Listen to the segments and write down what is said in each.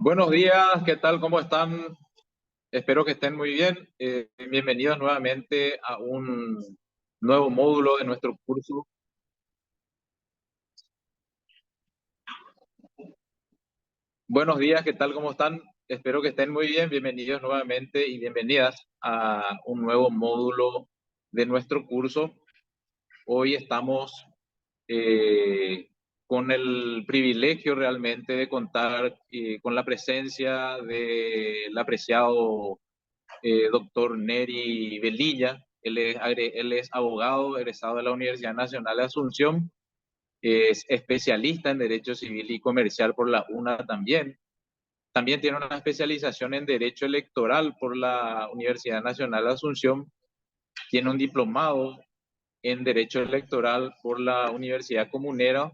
Buenos días, ¿qué tal? ¿Cómo están? Espero que estén muy bien. Bienvenidos nuevamente a un nuevo módulo de nuestro curso. Buenos días, ¿qué tal? ¿Cómo están? Espero que estén muy bien. Bienvenidos nuevamente y bienvenidas a un nuevo módulo de nuestro curso. Hoy estamos eh, con el privilegio realmente de contar con la presencia del apreciado doctor Neri Velilla. Él es abogado egresado de la Universidad Nacional de Asunción, es especialista en Derecho Civil y Comercial por la UNA también. También tiene una especialización en Derecho Electoral por la Universidad Nacional de Asunción. Tiene un diplomado en Derecho Electoral por la Universidad Comunera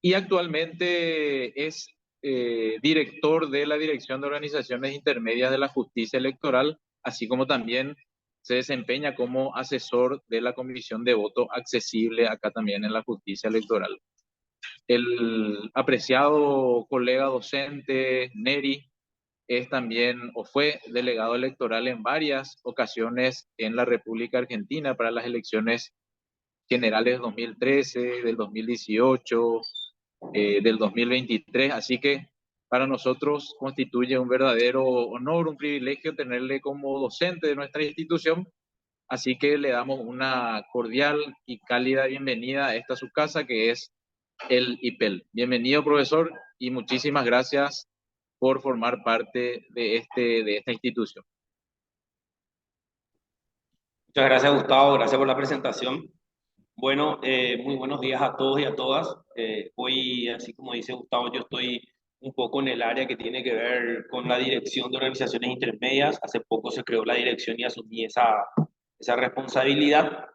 y actualmente es director de la Dirección de Organizaciones Intermedias de la Justicia Electoral, así como también se desempeña como asesor de la Comisión de Voto Accesible acá también en la Justicia Electoral. El apreciado colega docente Neri es también o fue delegado electoral en varias ocasiones en la República Argentina para las elecciones generales del 2013, del 2018, del 2023. Así que para nosotros constituye un verdadero honor, un privilegio tenerle como docente de nuestra institución. Así que le damos una cordial y cálida bienvenida a esta su casa que es el IPEL. Bienvenido, profesor, y muchísimas gracias por formar parte de esta institución. Muchas gracias, Gustavo. Gracias por la presentación. Bueno, muy buenos días a todos y a todas. Hoy, así como dice Gustavo, yo estoy un poco en el área que tiene que ver con la dirección de organizaciones intermedias. Hace poco se creó la dirección y asumí esa responsabilidad.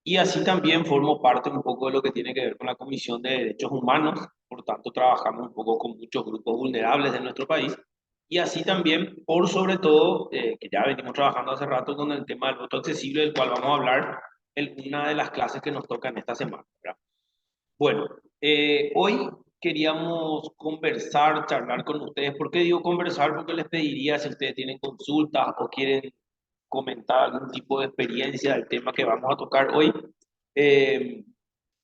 Y así también formo parte un poco de lo que tiene que ver con la Comisión de Derechos Humanos. Por tanto, trabajamos un poco con muchos grupos vulnerables de nuestro país. Y así también, por sobre todo, que ya venimos trabajando hace rato con el tema del voto accesible, del cual vamos a hablar en una de las clases que nos toca en esta semana, ¿verdad? Bueno, hoy queríamos conversar, charlar con ustedes. ¿Por qué digo conversar? Porque les pediría si ustedes tienen consultas o quieren comentar algún tipo de experiencia del tema que vamos a tocar hoy. Eh,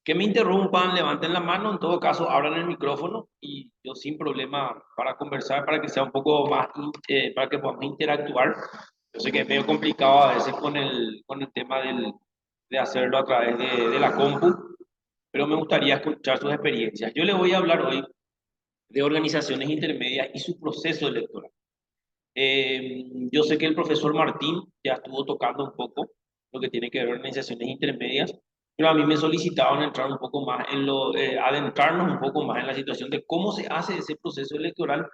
que me interrumpan, levanten la mano, en todo caso abran el micrófono y yo sin problema para conversar, para que sea un poco más, para que podamos interactuar. Yo sé que es medio complicado a veces con el tema de hacerlo a través de la compu, pero me gustaría escuchar sus experiencias. Yo les voy a hablar hoy de organizaciones intermedias y su proceso electoral. Yo sé que el profesor Martín ya estuvo tocando un poco lo que tiene que ver con organizaciones intermedias, pero a mí me solicitaban entrar un poco más en adentrarnos un poco más en la situación de cómo se hace ese proceso electoral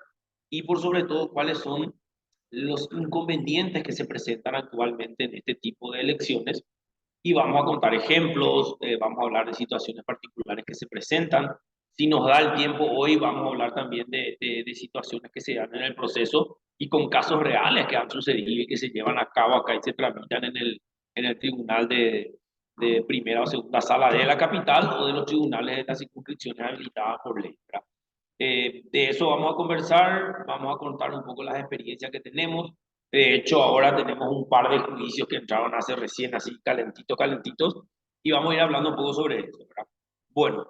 y por sobre todo cuáles son los inconvenientes que se presentan actualmente en este tipo de elecciones. Y vamos a contar ejemplos, vamos a hablar de situaciones particulares que se presentan. Si nos da el tiempo hoy, vamos a hablar también de situaciones que se dan en el proceso y con casos reales que han sucedido y que se llevan a cabo acá y se tramitan en el tribunal de primera o segunda sala de la capital o de los tribunales de las circunscripciones habilitadas por ley, ¿verdad? De eso vamos a conversar, vamos a contar un poco las experiencias que tenemos. De hecho, ahora tenemos un par de juicios que entraron hace recién, así calentitos, y vamos a ir hablando un poco sobre eso, ¿verdad? Bueno,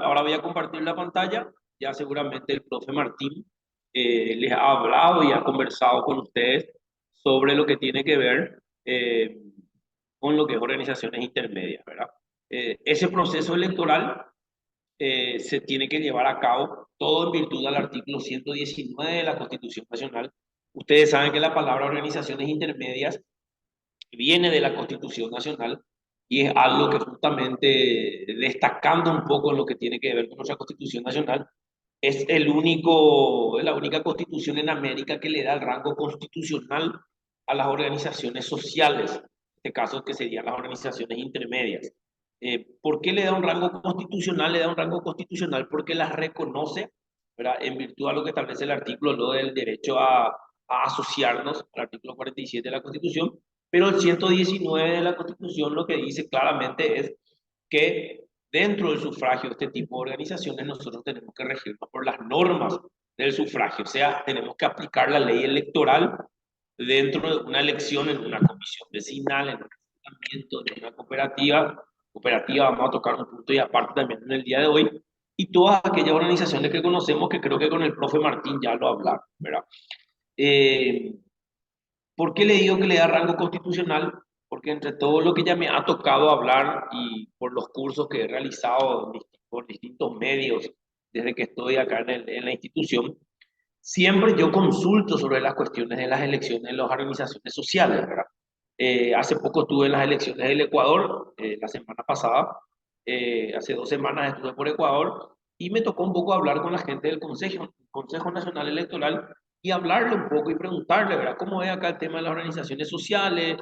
ahora voy a compartir la pantalla. Ya seguramente el profe Martín les ha hablado y ha conversado con ustedes sobre lo que tiene que ver con lo que es organizaciones intermedias, ¿verdad? Ese proceso electoral se tiene que llevar a cabo todo en virtud del artículo 119 de la Constitución Nacional. Ustedes saben que la palabra organizaciones intermedias viene de la Constitución Nacional y es algo que justamente destacando un poco lo que tiene que ver con nuestra Constitución Nacional, es la única constitución en América que le da el rango constitucional a las organizaciones sociales, en este caso que serían las organizaciones intermedias. ¿Por qué le da un rango constitucional? Le da un rango constitucional porque las reconoce, ¿verdad? En virtud a lo que establece el artículo lo del derecho a asociarnos, el artículo 47 de la Constitución, pero el 119 de la Constitución lo que dice claramente es que dentro del sufragio de este tipo de organizaciones nosotros tenemos que regirnos por las normas del sufragio. O sea, tenemos que aplicar la ley electoral dentro de una elección en una comisión vecinal, en un ayuntamiento, en una cooperativa. Cooperativa vamos a tocar un punto y aparte también en el día de hoy. Y todas aquellas organizaciones que conocemos, que creo que con el profe Martín ya lo hablaron, ¿verdad? Eh, ¿Por qué le digo que le da rango constitucional? Porque entre todo lo que ya me ha tocado hablar y por los cursos que he realizado por distintos medios desde que estoy acá en la institución, siempre yo consulto sobre las cuestiones de las elecciones en las organizaciones sociales, ¿verdad? Hace poco estuve en las elecciones del Ecuador, la semana pasada, hace 2 semanas estuve por Ecuador y me tocó un poco hablar con la gente del Consejo Nacional Electoral y hablarle un poco y preguntarle, ¿verdad? ¿Cómo es acá el tema de las organizaciones sociales?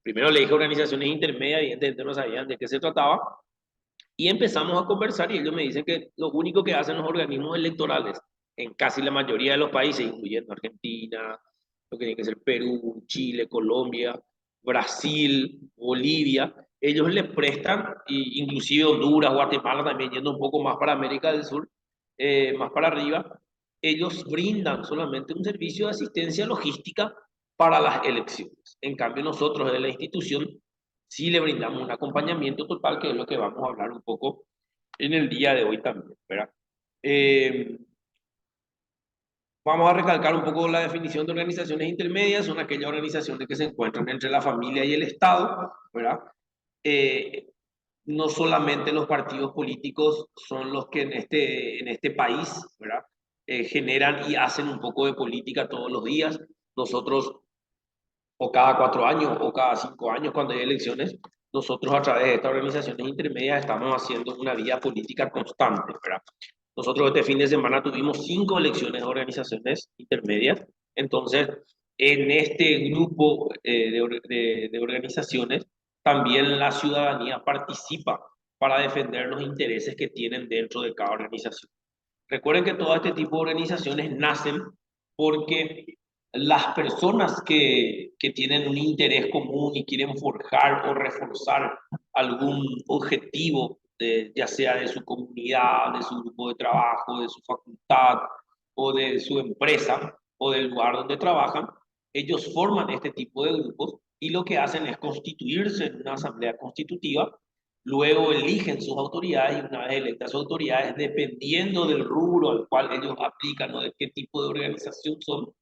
Primero le dije organizaciones intermedias, evidentemente no sabían de qué se trataba, y empezamos a conversar y ellos me dicen que lo único que hacen los organismos electorales en casi la mayoría de los países, incluyendo Argentina, lo que tiene que ser Perú, Chile, Colombia, Brasil, Bolivia, ellos le prestan, inclusive Honduras, Guatemala también, yendo un poco más para América del Sur, más para arriba, ellos brindan solamente un servicio de asistencia logística para las elecciones. En cambio, nosotros de la institución sí le brindamos un acompañamiento total, que es lo que vamos a hablar un poco en el día de hoy también, ¿verdad? Eh, Vamos a recalcar un poco la definición de organizaciones intermedias. Son aquellas organizaciones que se encuentran entre la familia y el Estado, ¿verdad? Eh, no solamente los partidos políticos son los que en este país, ¿verdad? Generan y hacen un poco de política todos los días. Nosotros, o cada 4 años, o cada 5 años, cuando hay elecciones, nosotros a través de estas organizaciones intermedias estamos haciendo una vía política constante, ¿verdad? Nosotros este fin de semana tuvimos 5 elecciones de organizaciones intermedias. Entonces, en este grupo de organizaciones, también la ciudadanía participa para defender los intereses que tienen dentro de cada organización. Recuerden que todo este tipo de organizaciones nacen porque las personas que tienen un interés común y quieren forjar o reforzar algún objetivo, ya sea de su comunidad, de su grupo de trabajo, de su facultad o de su empresa o del lugar donde trabajan, ellos forman este tipo de grupos y lo que hacen es constituirse en una asamblea constitutiva. Luego eligen sus autoridades y una vez electas sus autoridades, dependiendo del rubro al cual ellos aplican o de qué tipo de organización son,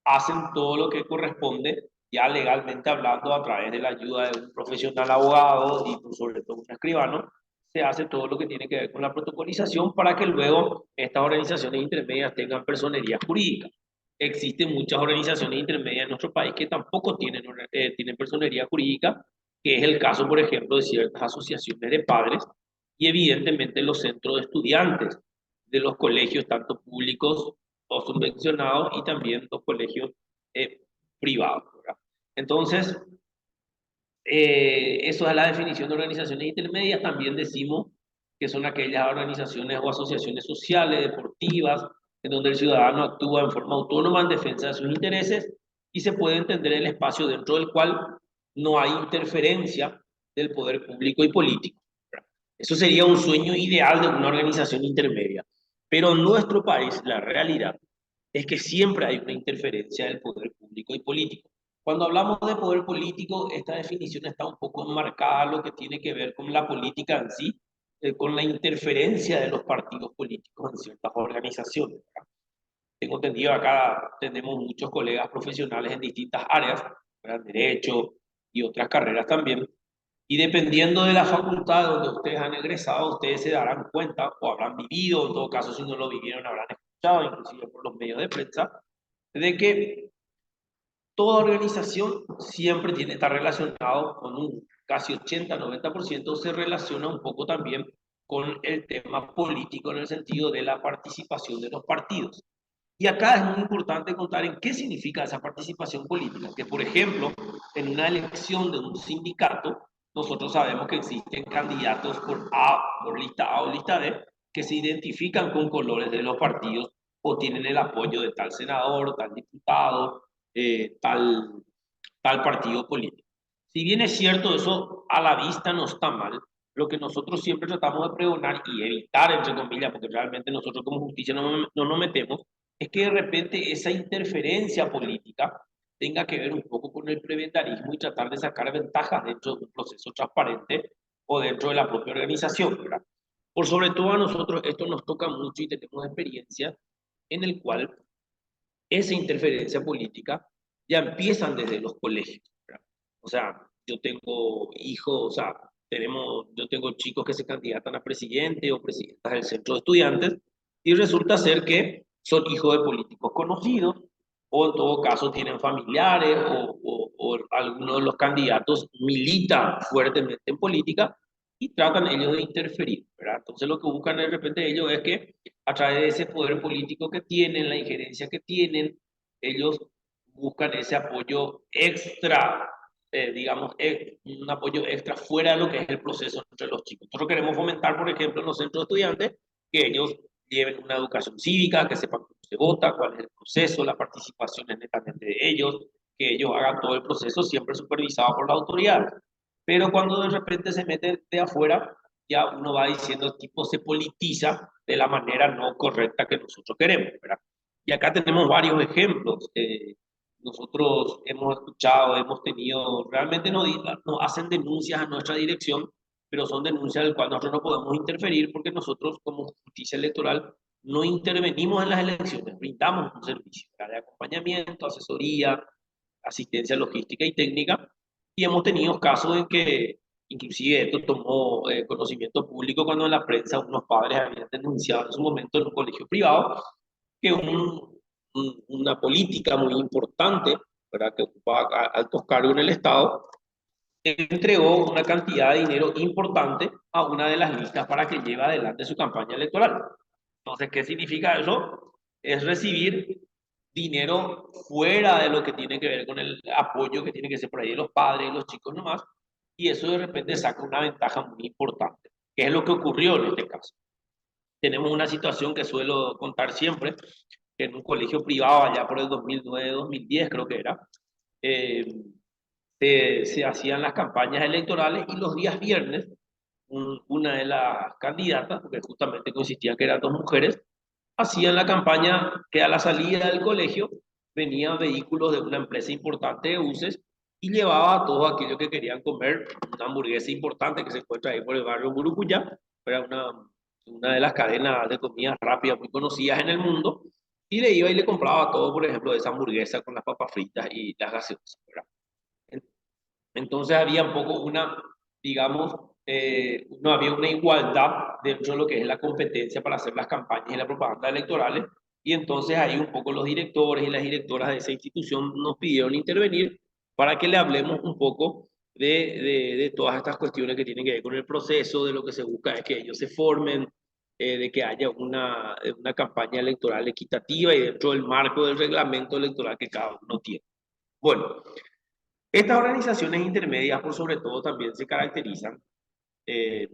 hacen todo lo que corresponde, ya legalmente hablando, a través de la ayuda de un profesional abogado y sobre todo un escribano, se hace todo lo que tiene que ver con la protocolización para que luego estas organizaciones intermedias tengan personería jurídica. Existen muchas organizaciones intermedias en nuestro país que tampoco tienen personería jurídica, que es el caso, por ejemplo, de ciertas asociaciones de padres y evidentemente los centros de estudiantes de los colegios, tanto públicos o subvencionados, y también los colegios eh, privados, ¿verdad? Entonces, eso es la definición de organizaciones intermedias. También decimos que son aquellas organizaciones o asociaciones sociales, deportivas, en donde el ciudadano actúa en forma autónoma en defensa de sus intereses y se puede entender el espacio dentro del cual no hay interferencia del poder público y político. Eso sería un sueño ideal de una organización intermedia. Pero en nuestro país, la realidad es que siempre hay una interferencia del poder público y político. Cuando hablamos de poder político, esta definición está un poco enmarcada a lo que tiene que ver con la política en sí, con la interferencia de los partidos políticos en ciertas organizaciones. Tengo entendido acá, tenemos muchos colegas profesionales en distintas áreas, ¿verdad? Derecho y otras carreras también. Y dependiendo de la facultad donde ustedes han egresado, ustedes se darán cuenta o habrán vivido, en todo caso si no lo vivieron habrán escuchado, inclusive por los medios de prensa, de que toda organización siempre tiene que estar relacionado con un casi 80-90%, se relaciona un poco también con el tema político en el sentido de la participación de los partidos. Y acá es muy importante contar en qué significa esa participación política, que por ejemplo, en una elección de un sindicato, nosotros sabemos que existen candidatos por lista A o lista B, que se identifican con colores de los partidos o tienen el apoyo de tal senador, tal diputado, tal partido político. Si bien es cierto, eso a la vista no está mal, lo que nosotros siempre tratamos de pregonar y evitar, entre comillas, porque realmente nosotros como justicia no nos metemos, es que de repente esa interferencia política tenga que ver un poco con el prebentarismo y tratar de sacar ventajas dentro de un proceso transparente o dentro de la propia organización, ¿verdad? Por sobre todo a nosotros esto nos toca mucho y tenemos experiencia en el cual esa interferencia política ya empiezan desde los colegios, ¿verdad? O sea, yo tengo hijos, o sea, yo tengo chicos que se candidatan a presidente o presidentas del centro de estudiantes y resulta ser que son hijos de políticos conocidos o en todo caso tienen familiares o alguno de los candidatos milita fuertemente en política y tratan ellos de interferir, ¿verdad? Entonces lo que buscan de repente ellos es que a través de ese poder político que tienen, la injerencia que tienen, ellos buscan ese apoyo extra, digamos, un apoyo extra fuera de lo que es el proceso entre los chicos. Nosotros queremos fomentar, por ejemplo, en los centros de estudiantes, que ellos lleven una educación cívica, que sepan cómo se vota, cuál es el proceso, la participación es netamente de ellos, que ellos hagan todo el proceso siempre supervisado por la autoridad. Pero cuando de repente se mete de afuera, ya uno va diciendo el tipo se politiza de la manera no correcta que nosotros queremos, ¿verdad? Y acá tenemos varios ejemplos. Nosotros hemos escuchado, hemos tenido, realmente nos hacen denuncias a nuestra dirección, pero son denuncias del cual nosotros no podemos interferir porque nosotros como justicia electoral no intervenimos en las elecciones, brindamos un servicio de acompañamiento, asesoría, asistencia logística y técnica, y hemos tenido casos en que inclusive esto tomó conocimiento público cuando en la prensa unos padres habían denunciado en su momento en un colegio privado que una política muy importante, ¿verdad?, que ocupaba altos cargos en el Estado, entregó una cantidad de dinero importante a una de las listas para que lleve adelante su campaña electoral. Entonces, ¿qué significa eso? Es recibir dinero fuera de lo que tiene que ver con el apoyo que tiene que ser por ahí de los padres y los chicos nomás, y eso de repente saca una ventaja muy importante, que es lo que ocurrió en este caso. Tenemos una situación que suelo contar siempre, que en un colegio privado allá por el 2009-2010 creo que era, eh, se hacían las campañas electorales y los días viernes una de las candidatas, porque justamente consistía que eran dos mujeres, hacían la campaña que a la salida del colegio venían vehículos de una empresa importante de buses y llevaba a todos aquellos que querían comer una hamburguesa importante que se encuentra ahí por el barrio Murucuyá, era una de las cadenas de comida rápida muy conocidas en el mundo, y le iba y le compraba todo, por ejemplo, esa hamburguesa con las papas fritas y las gaseosas, ¿verdad? Entonces había un poco digamos, no había una igualdad dentro de lo que es la competencia para hacer las campañas y la propaganda electorales, y entonces ahí un poco los directores y las directoras de esa institución nos pidieron intervenir para que le hablemos un poco de todas estas cuestiones que tienen que ver con el proceso, de lo que se busca es que ellos se formen, de que haya una campaña electoral equitativa y dentro del marco del reglamento electoral que cada uno tiene. Bueno, estas organizaciones intermedias, por sobre todo, también se caracterizan eh,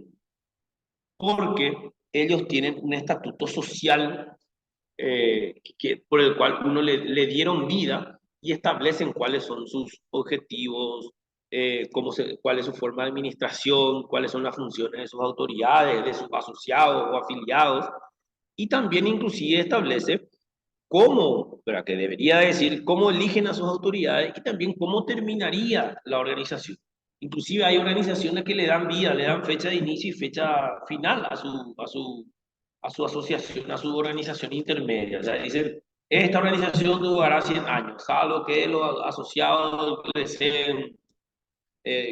porque ellos tienen un estatuto social por el cual uno le dieron vida y establecen cuáles son sus objetivos, cuál es su forma de administración, cuáles son las funciones de sus autoridades, de sus asociados o afiliados, y también inclusive establece cómo, pero que debería decir cómo eligen a sus autoridades y también cómo terminaría la organización. Inclusive hay organizaciones que le dan vida, le dan fecha de inicio y fecha final a su asociación, a su organización intermedia. O sea, dicen, esta organización durará 100 años, salvo que los asociados deseen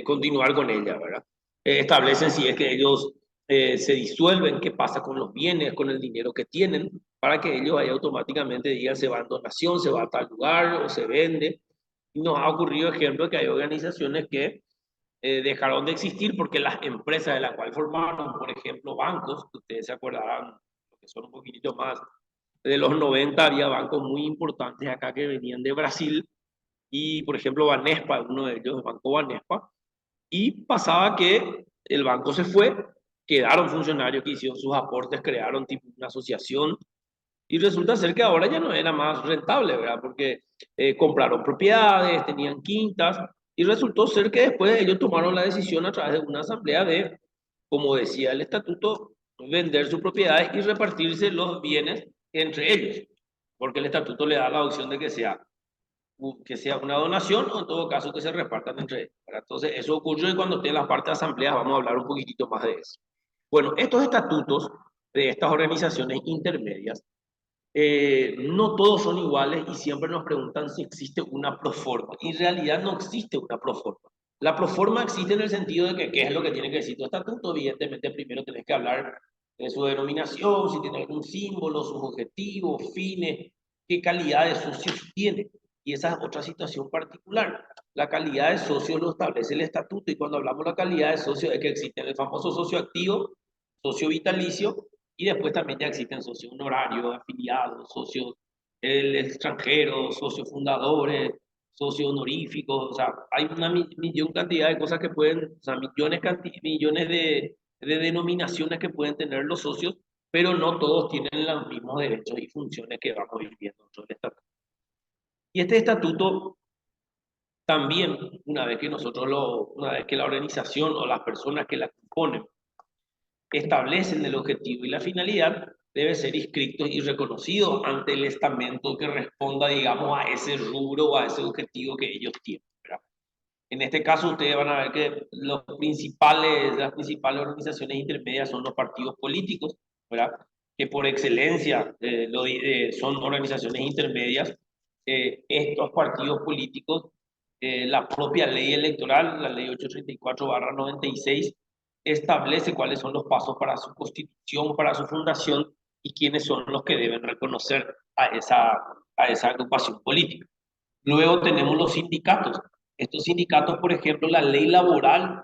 continuar con ella, ¿verdad? Establecen si es que ellos se disuelven, qué pasa con los bienes, con el dinero que tienen, para que ellos ahí automáticamente digan se va en donación, se va a tal lugar o se vende. Y nos ha ocurrido ejemplo que hay organizaciones que dejaron de existir porque las empresas de las cuales formaron, por ejemplo, bancos, que ustedes se acordarán, que son un poquitito más de los 90, había bancos muy importantes acá que venían de Brasil, y por ejemplo Banespa, uno de ellos, el Banco Banespa, y pasaba que el banco se fue, quedaron funcionarios que hicieron sus aportes, crearon tipo una asociación, y resulta ser que ahora ya no era más rentable, ¿verdad? Porque compraron propiedades, tenían quintas, y resultó ser que después ellos tomaron la decisión a través de una asamblea de, como decía el estatuto, vender sus propiedades y repartirse los bienes entre ellos. porque el estatuto le da la opción de que sea una donación o en todo caso que se repartan entre ellos, ¿verdad? Entonces, eso ocurrió y cuando esté en las partes de asambleas vamos a hablar un poquitito más de eso. Bueno, estos estatutos de estas organizaciones intermedias, no todos son iguales y siempre nos preguntan si existe una proforma. En realidad no existe una proforma. La proforma existe en el sentido de que qué es lo que tiene que decir tu estatuto. Evidentemente, primero tenés que hablar de su denominación, si tiene algún símbolo, sus objetivos, fines, qué calidad de socios tiene. Y esa es otra situación particular. La calidad de socio lo establece el estatuto y cuando hablamos de la calidad de socio es que existe el famoso socio activo, socio vitalicio y después también ya existen socios honorarios, afiliados, socios el extranjero, socios fundadores, socios honoríficos, o sea, hay una millón cantidad de cosas que pueden, o sea, millones de denominaciones que pueden tener los socios, pero no todos tienen los mismos derechos y funciones que vamos a ir viendo dentro del estatuto. Y este estatuto también, una vez que la organización o las personas que la componen establecen el objetivo y la finalidad, debe ser inscrito y reconocido ante el estamento que responda, digamos, a ese rubro o a ese objetivo que ellos tienen, ¿verdad? En este caso, ustedes van a ver que las principales organizaciones intermedias son los partidos políticos, ¿verdad? Que por excelencia son organizaciones intermedias. Estos partidos políticos, la propia ley electoral, la ley 834/96, establece cuáles son los pasos para su constitución, para su fundación y quiénes son los que deben reconocer a esa agrupación política. Luego tenemos los sindicatos. Estos sindicatos, por ejemplo, la ley laboral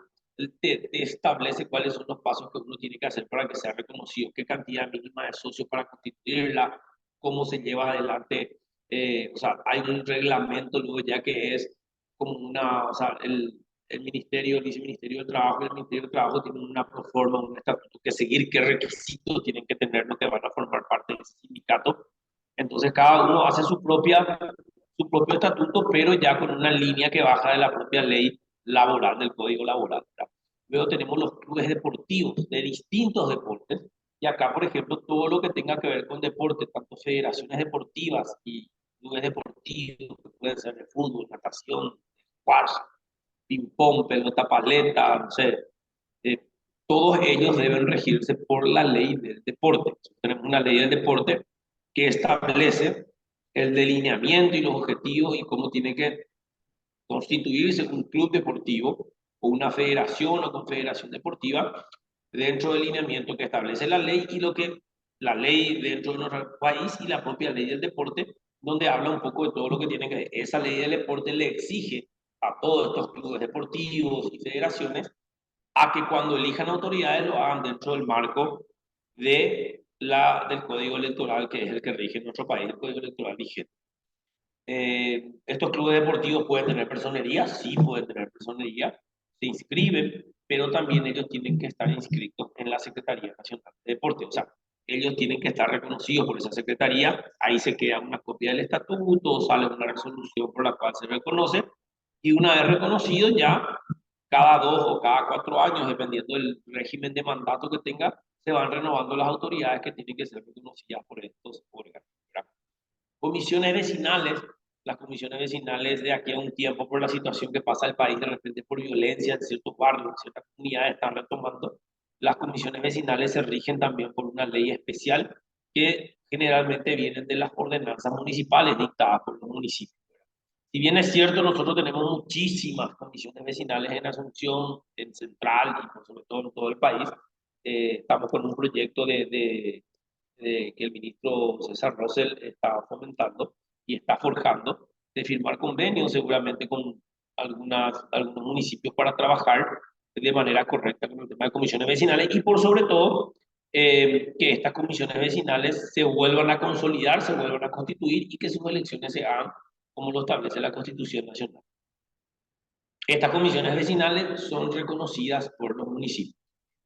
te establece cuáles son los pasos que uno tiene que hacer para que sea reconocido, qué cantidad mínima de socios para constituirla, cómo se lleva adelante. O sea, hay un reglamento luego ya que es como o sea, el ministerio, el viceministerio del trabajo y el ministerio del trabajo tienen una proforma, un estatuto que seguir, qué requisitos tienen que tener los que van a formar parte de ese sindicato. Entonces cada uno hace su propio estatuto, pero ya con una línea que baja de la propia ley laboral, del Código Laboral, ¿verdad? Luego tenemos los clubes deportivos de distintos deportes, y acá, por ejemplo, todo lo que tenga que ver con deporte, tanto federaciones deportivas y clubes deportivos, que pueden ser de fútbol, natación, squash, ping-pong, pelota paleta, no sé, eh, todos ellos deben regirse por la ley del deporte. Tenemos una ley del deporte que establece el delineamiento y los objetivos y cómo tiene que constituirse un club deportivo o una federación o confederación deportiva dentro del lineamiento que establece la ley y lo que la ley dentro de nuestro país y la propia ley del deporte, donde habla un poco de todo lo que tiene que ver. Esa ley del deporte le exige a todos estos clubes deportivos y federaciones a que cuando elijan autoridades lo hagan dentro del marco del Código Electoral, que es el que rige en nuestro país, el Código Electoral vigente. Estos clubes deportivos pueden tener personería, sí pueden tener personería, se inscriben, pero también ellos tienen que estar inscritos en la Secretaría Nacional de Deporte. O sea, ellos tienen que estar reconocidos por esa secretaría, ahí se queda una copia del estatuto, sale una resolución por la cual se reconoce, y una vez reconocido ya, cada 2 o cada 4 años, dependiendo del régimen de mandato que tenga, se van renovando las autoridades que tienen que ser reconocidas por estos órganos. Comisiones vecinales, las comisiones vecinales de aquí a un tiempo por la situación que pasa el país, de repente por violencia en ciertos barrios, en ciertas comunidades están retomando. Las comisiones vecinales se rigen también por una ley especial que generalmente vienen de las ordenanzas municipales dictadas por los municipios. Si bien es cierto, nosotros tenemos muchísimas comisiones vecinales en Asunción, en Central y por sobre todo en todo el país, estamos con un proyecto que el ministro César Rosell está fomentando y está forjando, de firmar convenios seguramente con algunos municipios para trabajar de manera correcta con el tema de comisiones vecinales y por sobre todo que estas comisiones vecinales se vuelvan a consolidar, se vuelvan a constituir y que sus elecciones se hagan como lo establece la Constitución Nacional. Estas comisiones vecinales son reconocidas por los municipios.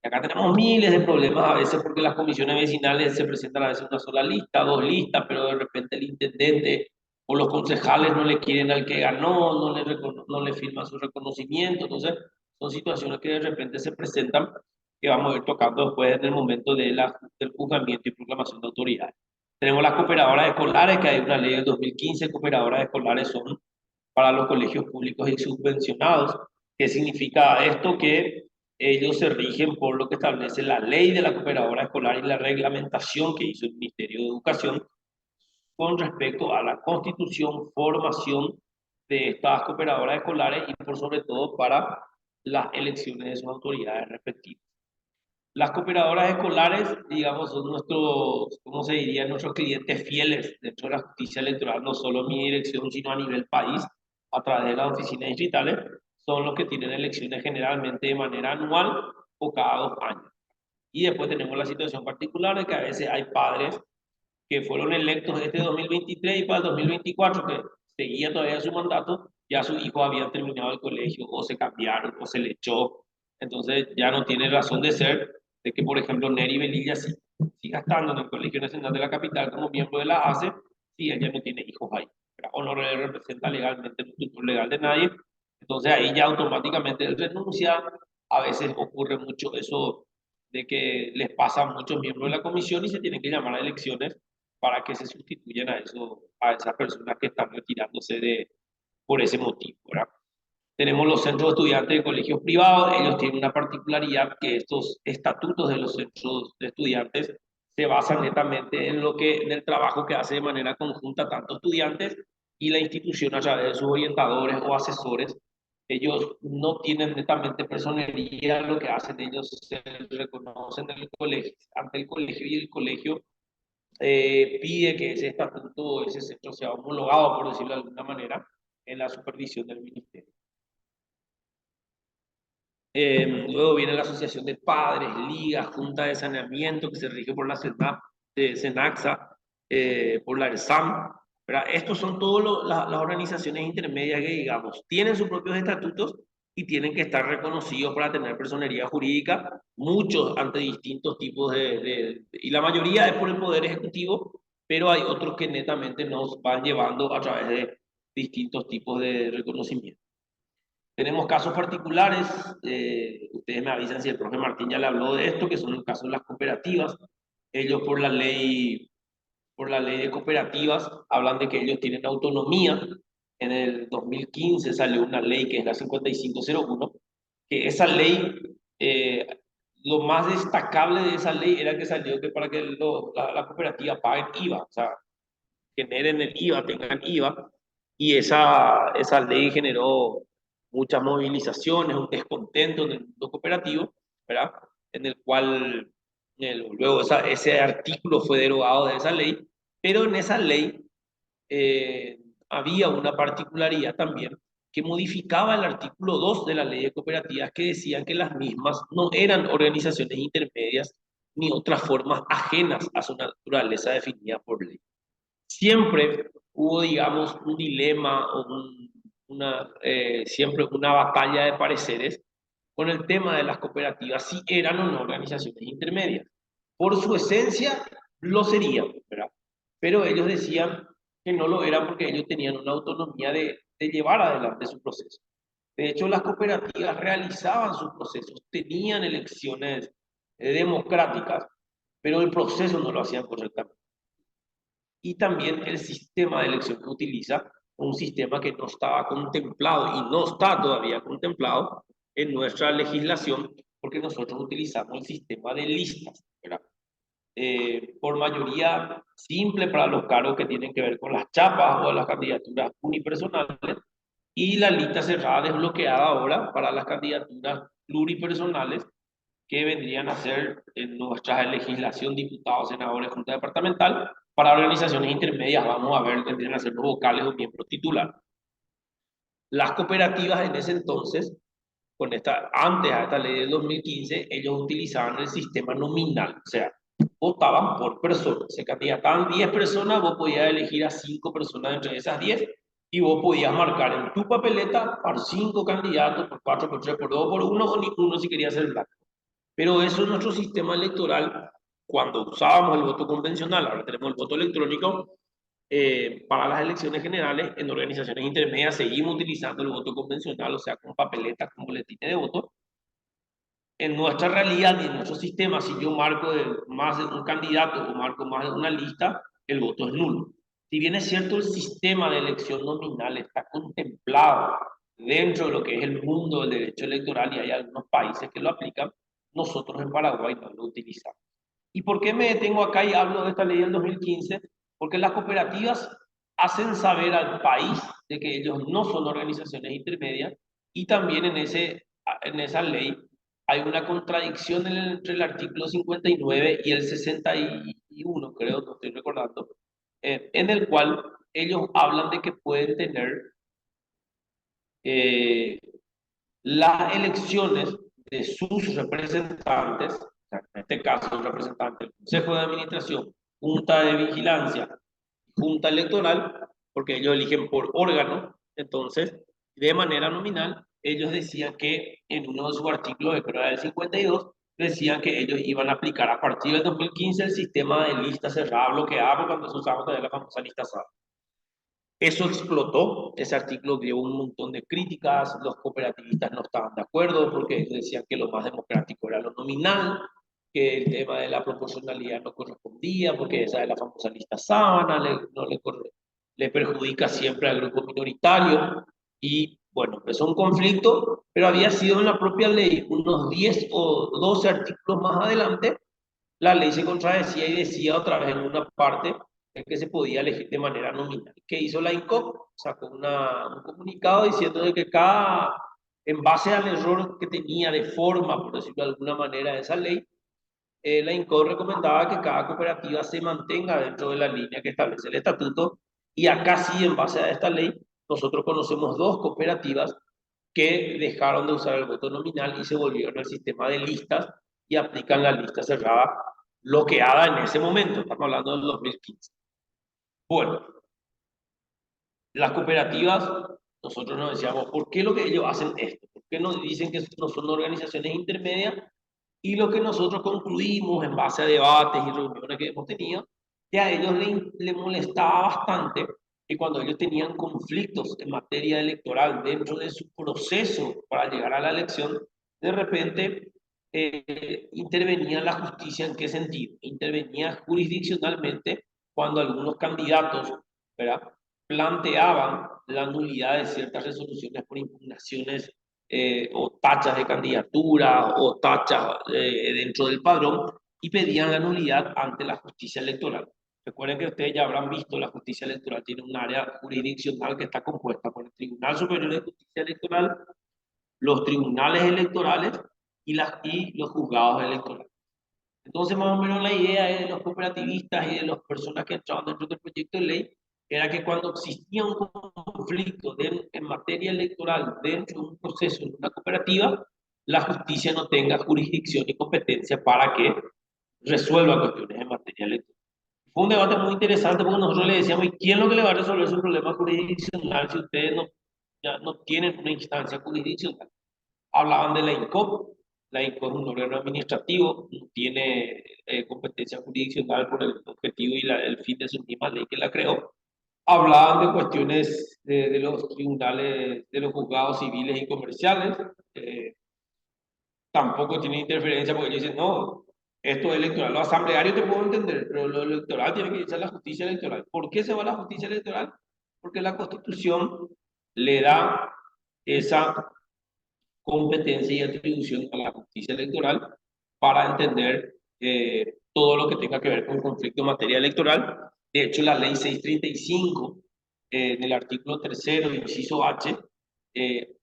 Acá tenemos miles de problemas a veces porque las comisiones vecinales se presentan a veces una sola lista, 2 listas, pero de repente el intendente o los concejales no le quieren al que ganó, no le firman su reconocimiento. Entonces, son situaciones que de repente se presentan que vamos a ir tocando después en el momento del juzgamiento y proclamación de autoridades. Tenemos las cooperadoras escolares, que hay una ley del 2015, cooperadoras escolares son para los colegios públicos y subvencionados. ¿Qué significa esto? Que ellos se rigen por lo que establece la ley de la cooperadora escolar y la reglamentación que hizo el Ministerio de Educación con respecto a la constitución, formación de estas cooperadoras escolares y por sobre todo para las elecciones de sus autoridades respectivas. Las cooperadoras escolares, digamos, son nuestros, ¿cómo se diría? Nuestros clientes fieles dentro de la justicia electoral, no solo en mi dirección, sino a nivel país, a través de las oficinas distritales, son los que tienen elecciones generalmente de manera anual o cada 2 años. Y después tenemos la situación particular de que a veces hay padres que fueron electos este 2023 y para el 2024, que seguía todavía su mandato, ya sus hijos habían terminado el colegio o se cambiaron o se le echó. Entonces ya no tiene razón de ser de que, por ejemplo, Neri Velilla siga estando en el Colegio Nacional de la Capital como miembro de la ACE si ella no tiene hijos ahí, ¿verdad? O no representa legalmente el tutor legal de nadie. Entonces ahí ya automáticamente él renuncia. A veces ocurre mucho eso de que les pasa a muchos miembros de la comisión y se tienen que llamar a elecciones para que se sustituyan a, eso, a esas personas que están retirándose por ese motivo, ¿verdad? Tenemos los centros de estudiantes de colegios privados. Ellos tienen una particularidad, que estos estatutos de los centros de estudiantes se basan netamente en el trabajo que hace de manera conjunta tanto estudiantes y la institución a través de sus orientadores o asesores. Ellos no tienen netamente personería, lo que hacen ellos se reconocen en el colegio, ante el colegio, y el colegio pide que ese estatuto, ese centro sea homologado, por decirlo de alguna manera, en la supervisión del ministerio. Luego viene la Asociación de Padres, Ligas, Junta de Saneamiento, que se rige por la SENAXA, por la ERSAM, ¿verdad? Estos son todas las organizaciones intermedias que, digamos, tienen sus propios estatutos y tienen que estar reconocidos para tener personería jurídica, muchos ante distintos tipos y la mayoría es por el Poder Ejecutivo, pero hay otros que netamente nos van llevando a través de distintos tipos de reconocimiento. Tenemos casos particulares, ustedes me avisan si el profe Martín ya le habló de esto, que son los casos de las cooperativas. Ellos por la ley de cooperativas hablan de que ellos tienen autonomía. En el 2015 salió una ley que es la 5501, que esa ley, lo más destacable de esa ley era que salió que para que la cooperativa paguen IVA, o sea, generen el IVA, tengan IVA, y esa ley generó muchas movilizaciones, un descontento en el mundo cooperativo, ¿verdad? En el cual luego ese artículo fue derogado de esa ley, pero en esa ley había una particularidad también que modificaba el artículo 2 de la ley de cooperativas, que decían que las mismas no eran organizaciones intermedias ni otras formas ajenas a su naturaleza definida por ley. Siempre hubo, digamos, un dilema o siempre una batalla de pareceres con el tema de las cooperativas, si eran o no organizaciones intermedias. Por su esencia, lo serían, ¿verdad? Pero ellos decían que no lo eran porque ellos tenían una autonomía de llevar adelante su proceso. De hecho, las cooperativas realizaban sus procesos, tenían elecciones democráticas, pero el proceso no lo hacían correctamente. Y también el sistema de elección que utiliza, un sistema que no estaba contemplado y no está todavía contemplado en nuestra legislación, porque nosotros utilizamos el sistema de listas, ¿verdad? Por mayoría simple para los cargos que tienen que ver con las chapas o las candidaturas unipersonales, y la lista cerrada desbloqueada ahora para las candidaturas pluripersonales, que vendrían a ser en nuestra legislación diputados, senadores, junta departamental. Para organizaciones intermedias, vamos a ver, tendrían a ser los vocales o miembros titulares. Las cooperativas en ese entonces, antes a esta ley del 2015, ellos utilizaban el sistema nominal, o sea, votaban por personas. Se candidataban 10 personas, vos podías elegir a 5 personas entre esas 10 y vos podías marcar en tu papeleta por 5 candidatos, por 4, por 3, por 2, por 1 o ninguno si querías ser blanco. Pero eso es nuestro sistema electoral cuando usábamos el voto convencional. Ahora tenemos el voto electrónico. Para las elecciones generales, en organizaciones intermedias seguimos utilizando el voto convencional, o sea, con papeletas, con boletines de voto. En nuestra realidad y en nuestro sistema, si yo marco más de un candidato o marco más de una lista, el voto es nulo. Si bien es cierto, el sistema de elección nominal está contemplado dentro de lo que es el mundo del derecho electoral y hay algunos países que lo aplican, nosotros en Paraguay no lo utilizamos. ¿Y por qué me detengo acá y hablo de esta ley del 2015? Porque las cooperativas hacen saber al país de que ellos no son organizaciones intermedias y también en esa ley hay una contradicción entre el artículo 59 y el 61, creo, no estoy recordando, en el cual ellos hablan de que pueden tener eh, las elecciones de sus representantes, o sea, en este caso el representante del Consejo de Administración, Junta de Vigilancia, Junta Electoral, porque ellos eligen por órgano, entonces, de manera nominal, ellos decían que en uno de sus artículos, de creo era el 52, decían que ellos iban a aplicar a partir del 2015 el sistema de lista cerrada bloqueada, cuando se usaba todavía la famosa lista cerrada. Eso explotó, ese artículo dio un montón de críticas, los cooperativistas no estaban de acuerdo porque ellos decían que lo más democrático era lo nominal, que el tema de la proporcionalidad no correspondía porque esa es la famosa lista sábana, no le perjudica siempre al grupo minoritario y bueno, empezó un conflicto, pero había sido en la propia ley, unos 10 o 12 artículos más adelante, la ley se contradecía y decía otra vez en una parte en que se podía elegir de manera nominal. ¿Qué hizo la INCOP? Sacó un comunicado diciendo de que en base al error que tenía de forma, por decirlo de alguna manera, esa ley, la INCOP recomendaba que cada cooperativa se mantenga dentro de la línea que establece el estatuto. Y acá sí, en base a esta ley, nosotros conocemos dos cooperativas que dejaron de usar el voto nominal y se volvieron al sistema de listas y aplican la lista cerrada bloqueada en ese momento. Estamos hablando del 2015. Bueno, las cooperativas, nosotros nos decíamos, ¿por qué lo que ellos hacen esto? ¿Por qué nos dicen que no son organizaciones intermedias? Y lo que nosotros concluimos en base a debates y reuniones que hemos tenido, que a ellos le molestaba bastante que cuando ellos tenían conflictos en materia electoral dentro de su proceso para llegar a la elección, de repente intervenía la justicia. ¿En qué sentido? Intervenía jurisdiccionalmente cuando algunos candidatos, ¿verdad?, planteaban la nulidad de ciertas resoluciones por impugnaciones o tachas de candidatura o tachas dentro del padrón y pedían la nulidad ante la justicia electoral. Recuerden que ustedes ya habrán visto, la justicia electoral tiene un área jurisdiccional que está compuesta por el Tribunal Superior de Justicia Electoral, los tribunales electorales y los juzgados electorales. Entonces, más o menos la idea de los cooperativistas y de las personas que entraban dentro del proyecto de ley era que cuando existía un conflicto en materia electoral dentro de un proceso en una cooperativa, la justicia no tenga jurisdicción y competencia para que resuelva cuestiones en materia electoral. Fue un debate muy interesante porque nosotros le decíamos, ¿y quién es lo que le va a resolver su problema jurisdiccional si ustedes ya no tienen una instancia jurisdiccional? Hablaban de la INCOP. La INCOP es un órgano administrativo, no tiene competencia jurisdiccional por el objetivo y el fin de su misma ley que la creó. Hablaban de cuestiones de los tribunales, de los juzgados civiles y comerciales. Tampoco tiene interferencia porque ellos dicen, no, esto es electoral. Lo asambleario te puedo entender, pero lo electoral tiene que ser la justicia electoral. ¿Por qué se va a la justicia electoral? Porque la Constitución le da esa competencia y atribución a la justicia electoral para entender todo lo que tenga que ver con conflicto en materia electoral. De hecho, la ley 635, en el artículo 3º, inciso H,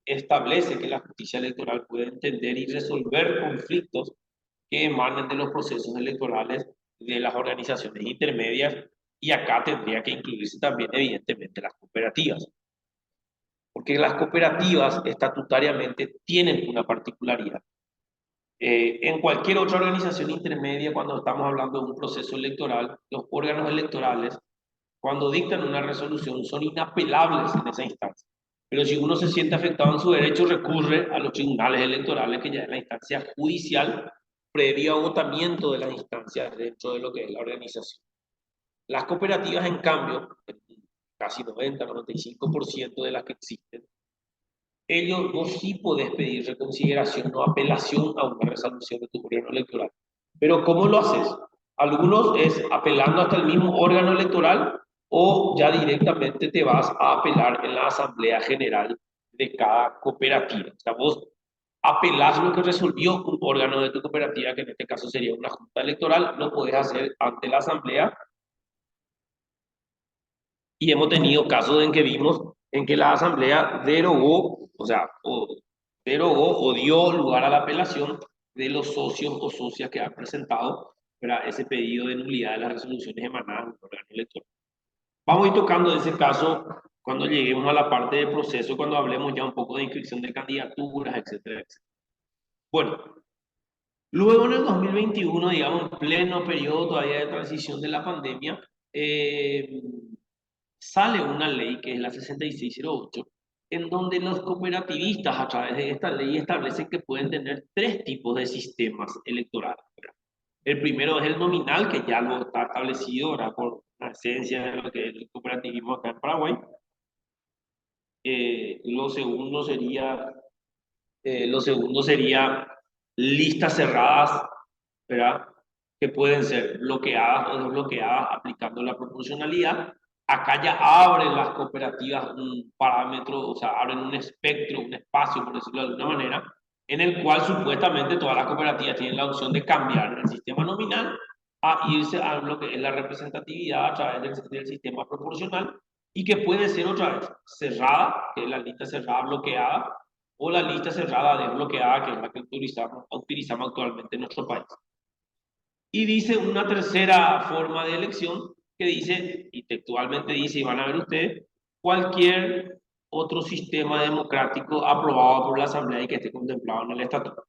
establece que la justicia electoral puede entender y resolver conflictos que emanen de los procesos electorales de las organizaciones intermedias, y acá tendría que incluirse también, evidentemente, las cooperativas. Porque las cooperativas estatutariamente tienen una particularidad. En cualquier otra organización intermedia, cuando estamos hablando de un proceso electoral, los órganos electorales, cuando dictan una resolución, son inapelables en esa instancia. Pero si uno se siente afectado en su derecho, recurre a los tribunales electorales, que ya es la instancia judicial, previo agotamiento de las instancias dentro de lo que es la organización. Las cooperativas, en cambio, casi 90-95% de las que existen, vos sí podés pedir reconsideración o apelación a una resolución de tu gobierno electoral. Pero ¿cómo lo haces? Algunos es apelando hasta el mismo órgano electoral o ya directamente te vas a apelar en la Asamblea General de cada cooperativa. O sea, vos apelás lo que resolvió un órgano de tu cooperativa, que en este caso sería una junta electoral, lo podés hacer ante la Asamblea. Y hemos tenido casos en que vimos en que la Asamblea derogó, o sea, derogó o dio lugar a la apelación de los socios o socias que han presentado para ese pedido de nulidad de las resoluciones emanadas del órgano electoral. Vamos a ir tocando ese caso cuando lleguemos a la parte del proceso, cuando hablemos ya un poco de inscripción de candidaturas, etcétera, etcétera. Bueno, luego en el 2021, digamos, en pleno periodo todavía de transición de la pandemia, sale una ley que es la 6608, en donde los cooperativistas a través de esta ley establecen que pueden tener tres tipos de sistemas electorales. El primero es el nominal, que ya lo está establecido ahora por la esencia de lo que es el cooperativismo acá en Paraguay. Lo segundo sería, listas cerradas, ¿verdad? Que pueden ser bloqueadas o desbloqueadas aplicando la proporcionalidad. Acá ya abren las cooperativas un parámetro, o sea, abren un espectro, un espacio, por decirlo de alguna manera, en el cual supuestamente todas las cooperativas tienen la opción de cambiar el sistema nominal a irse a lo que es la representatividad a través del sistema proporcional, y que puede ser otra vez cerrada, que es la lista cerrada bloqueada, o la lista cerrada desbloqueada, que es la que utilizamos actualmente en nuestro país. Y dice una tercera forma de elección que dice, y textualmente dice, y van a ver ustedes, cualquier otro sistema democrático aprobado por la Asamblea y que esté contemplado en el Estatuto.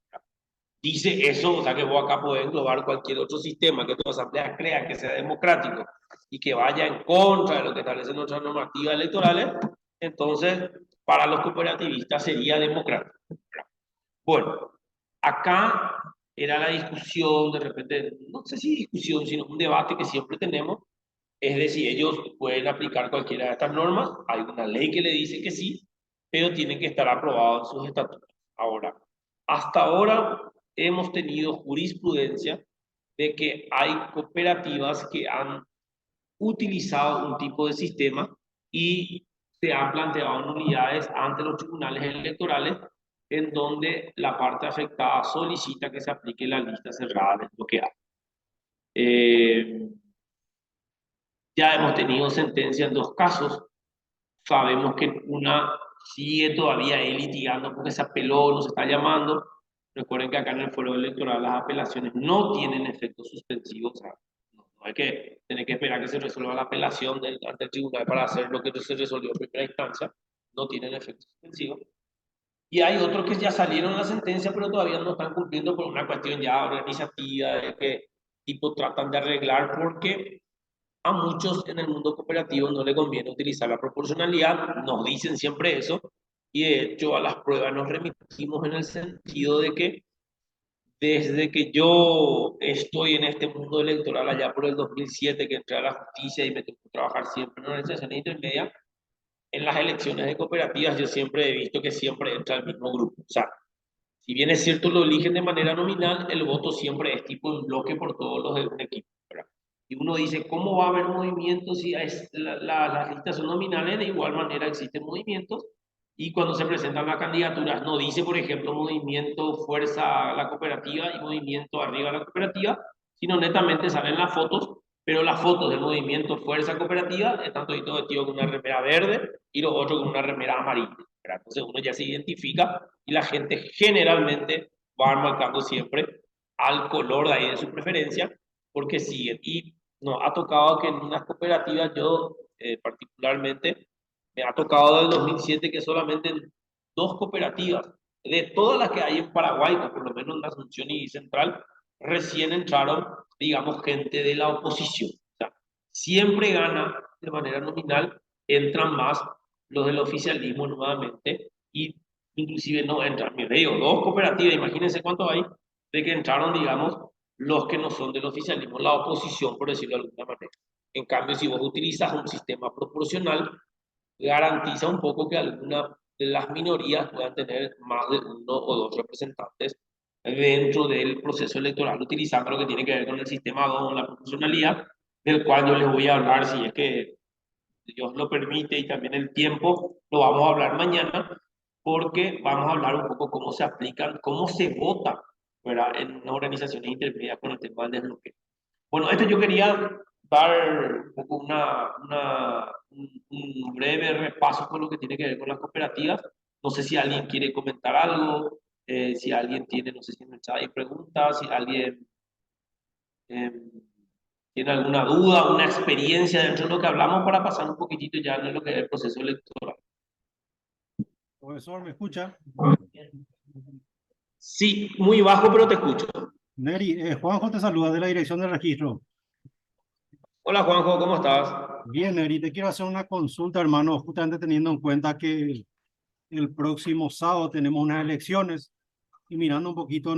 Dice eso, o sea que vos acá podés englobar cualquier otro sistema que tu Asamblea crea que sea democrático y que vaya en contra de lo que establecen nuestras normativas electorales, entonces para los cooperativistas sería democrático. Bueno, acá era la discusión, de repente, no sé si discusión, sino un debate que siempre tenemos, es de si ellos pueden aplicar cualquiera de estas normas. Hay una ley que le dice que sí, pero tienen que estar aprobados en sus estatutos. Ahora, hasta ahora hemos tenido jurisprudencia de que hay cooperativas que han utilizado un tipo de sistema y se han planteado nulidades ante los tribunales electorales en donde la parte afectada solicita que se aplique la lista cerrada desbloqueada. Eh, ya hemos tenido sentencia en dos casos. Sabemos que una sigue todavía ahí litigando porque se apeló, no se está llamando. Recuerden que acá en el fuero electoral las apelaciones no tienen efecto suspensivo. O sea, no hay que tener que esperar que se resuelva la apelación ante el tribunal para hacer lo que se resolvió en primera instancia. No tienen efecto suspensivo. Y hay otros que ya salieron la sentencia, pero todavía no están cumpliendo por una cuestión ya organizativa, de que tipo tratan de arreglar, porque a muchos en el mundo cooperativo no le conviene utilizar la proporcionalidad, nos dicen siempre eso, y de hecho a las pruebas nos remitimos en el sentido de que desde que yo estoy en este mundo electoral allá por el 2007, que entré a la justicia y me tocó trabajar siempre en organizaciones intermedias, en las elecciones de cooperativas yo siempre he visto que siempre entra el mismo grupo. O sea, si bien es cierto lo eligen de manera nominal, el voto siempre es tipo en bloque por todos los de un equipo, ¿verdad? Y uno dice, ¿cómo va a haber movimientos si las listas son nominales? De igual manera existen movimientos, y cuando se presentan las candidaturas no dice, por ejemplo, movimiento fuerza la cooperativa y movimiento arriba la cooperativa, sino netamente salen las fotos, pero las fotos del movimiento fuerza cooperativa están toditos vestidos con una remera verde y los otros con una remera amarilla, ¿verdad? Entonces uno ya se identifica y la gente generalmente va marcando siempre al color de ahí de su preferencia, porque siguen. Y nos ha tocado que en unas cooperativas, yo particularmente, me ha tocado del 2007 que solamente en dos cooperativas, de todas las que hay en Paraguay, o por lo menos en la Asunción y Central, recién entraron, digamos, gente de la oposición. O sea, siempre gana de manera nominal, entran más los del oficialismo nuevamente, y inclusive no entran. Mira, digo, dos cooperativas, imagínense cuánto hay, de que entraron, digamos, los que no son del oficialismo, la oposición, por decirlo de alguna manera. En cambio, si vos utilizas un sistema proporcional, garantiza un poco que alguna de las minorías puedan tener más de uno o dos representantes dentro del proceso electoral, utilizando lo que tiene que ver con el sistema 2, la proporcionalidad, del cual yo les voy a hablar si es que Dios lo permite y también el tiempo, lo vamos a hablar mañana, porque vamos a hablar un poco cómo se aplican, cómo se vota, ¿verdad? En organizaciones intermedias con el tema del desbloqueo. Bueno, esto yo quería dar un poco un breve repaso por lo que tiene que ver con las cooperativas. No sé si alguien quiere comentar algo, si alguien tiene, no sé si en el chat hay preguntas, si alguien eh, tiene alguna duda, una experiencia dentro de lo que hablamos para pasar un poquitito ya en lo que es el proceso electoral. Profesor, ¿me escucha? Sí, muy bajo, pero te escucho. Neri, Juanjo te saluda de la dirección del registro. Hola Juanjo, ¿cómo estás? Bien, Neri, te quiero hacer una consulta, hermano, justamente teniendo en cuenta que el próximo sábado tenemos unas elecciones y mirando un poquito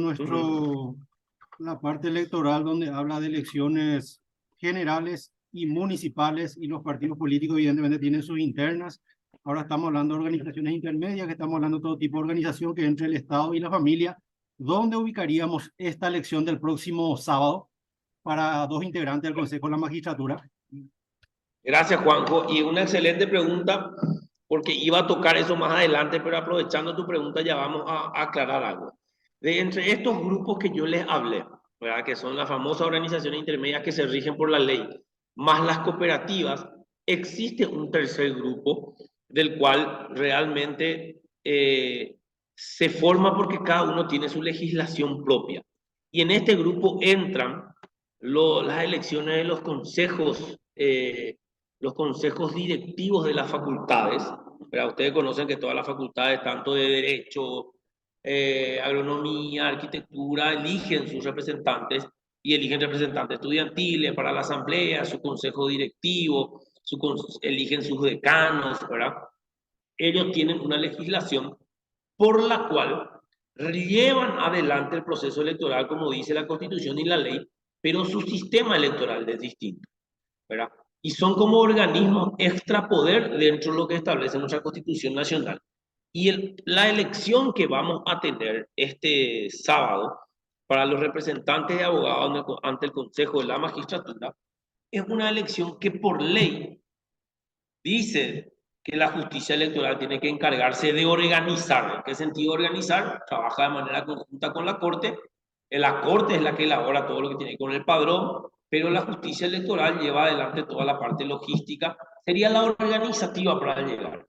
la parte electoral donde habla de elecciones generales y municipales y los partidos políticos evidentemente tienen sus internas. Ahora estamos hablando de organizaciones intermedias, que estamos hablando de todo tipo de organización que entre el Estado y la familia. ¿Dónde ubicaríamos esta elección del próximo sábado para dos integrantes del Consejo de la Magistratura? Gracias, Juanjo. Y una excelente pregunta, porque iba a tocar eso más adelante, pero aprovechando tu pregunta ya vamos a aclarar algo. De entre estos grupos que yo les hablé, ¿verdad? Que son las famosas organizaciones intermedias que se rigen por la ley, más las cooperativas, existe un tercer grupo del cual realmente se forma porque cada uno tiene su legislación propia. Y en este grupo entran las elecciones de los consejos directivos de las facultades. Pero ustedes conocen que todas las facultades, tanto de Derecho, Agronomía, Arquitectura, eligen sus representantes y eligen representantes estudiantiles para la asamblea, su consejo directivo, eligen sus decanos, ¿verdad? Ellos tienen una legislación por la cual llevan adelante el proceso electoral, como dice la Constitución y la ley, pero su sistema electoral es distinto, ¿verdad? Y son como organismos extrapoder dentro de lo que establece nuestra Constitución Nacional. Y la elección que vamos a tener este sábado para los representantes de abogados ante el Consejo de la Magistratura es una elección que por ley dice que la justicia electoral tiene que encargarse de organizar. ¿En qué sentido organizar? Trabaja de manera conjunta con la Corte. La Corte es la que elabora todo lo que tiene con el padrón, pero la justicia electoral lleva adelante toda la parte logística. Sería la organizativa para llegar.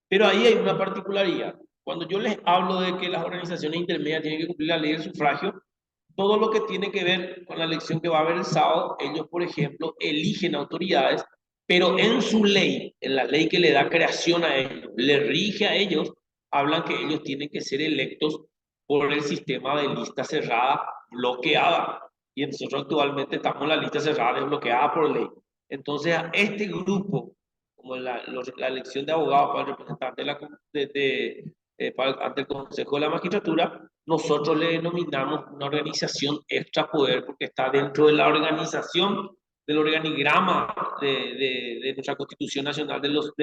Pero ahí hay una particularidad. Cuando yo les hablo de que las organizaciones intermedias tienen que cumplir la ley del sufragio, todo lo que tiene que ver con la elección que va a haber el sábado, ellos, por ejemplo, eligen autoridades, pero en su ley, en la ley que le da creación a ellos, le rige a ellos, hablan que ellos tienen que ser electos por el sistema de lista cerrada bloqueada. Y nosotros actualmente estamos en la lista cerrada desbloqueada por ley. Entonces, a este grupo, como la elección de abogados para el representante ante el Consejo de la Magistratura, nosotros le denominamos una organización extrapoder porque está dentro de la organización del organigrama de nuestra Constitución Nacional de los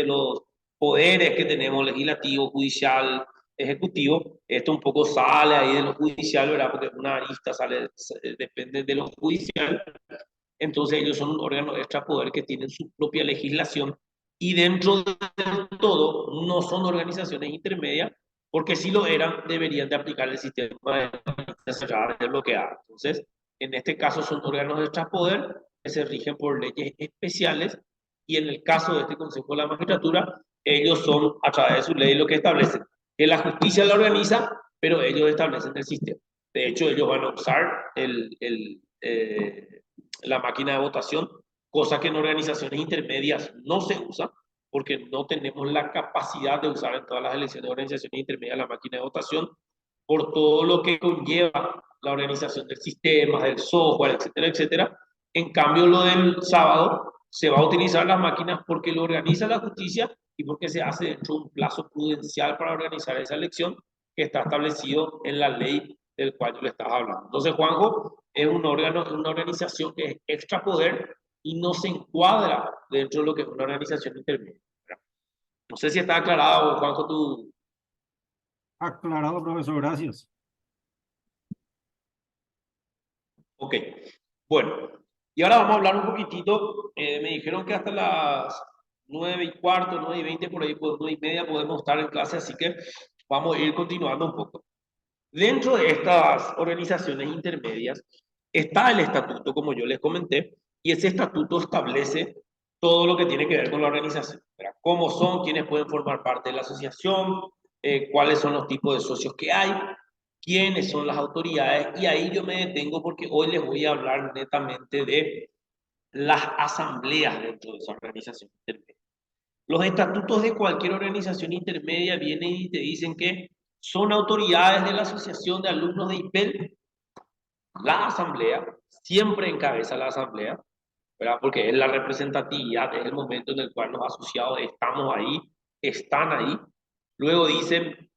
poderes que tenemos, legislativo, judicial, ejecutivo. Esto un poco sale ahí de lo judicial, ¿verdad? Porque una arista depende de lo judicial. Entonces ellos son un órgano extrapoder que tienen su propia legislación y dentro de todo no son organizaciones intermedias, porque si lo eran deberían de aplicar el sistema de cerrada desbloqueada. Entonces, en este caso son órganos de extrapoder que se rigen por leyes especiales y en el caso de este Consejo de la Magistratura, ellos son a través de su ley lo que establecen, que la justicia la organiza, pero ellos establecen el sistema. De hecho, ellos van a usar la máquina de votación, cosa que en organizaciones intermedias no se usa, porque no tenemos la capacidad de usar en todas las elecciones de organizaciones intermedias la máquina de votación, por todo lo que conlleva la organización del sistema, del software, etcétera, etcétera. En cambio, lo del sábado se va a utilizar las máquinas porque lo organiza la justicia y porque se hace dentro de un plazo prudencial para organizar esa elección que está establecido en la ley del cual yo le estaba hablando. Entonces, Juanjo es un órgano, una organización que es extrapoder y no se encuadra dentro de lo que es una organización intermedia. No sé si está aclarado, Juanjo, tú. Aclarado, profesor, gracias. Ok, bueno, y ahora vamos a hablar un poquitito. Me dijeron que hasta las 9:15, 9:20, por ahí, pues 9:30 podemos estar en clase, así que vamos a ir continuando un poco. Dentro de estas organizaciones intermedias está el estatuto, como yo les comenté, y ese estatuto establece todo lo que tiene que ver con la organización, ¿verdad? Cómo son, quiénes pueden formar parte de la asociación, cuáles son los tipos de socios que hay, quiénes son las autoridades, y ahí yo me detengo porque hoy les voy a hablar netamente de las asambleas dentro de esa organización intermedia. Los estatutos de cualquier organización intermedia vienen y te dicen que son autoridades de la Asociación de Alumnos de IPEL. La asamblea siempre encabeza la asamblea, ¿verdad? Porque es la representatividad, es el momento en el cual los asociados estamos ahí, están ahí. Luego dicen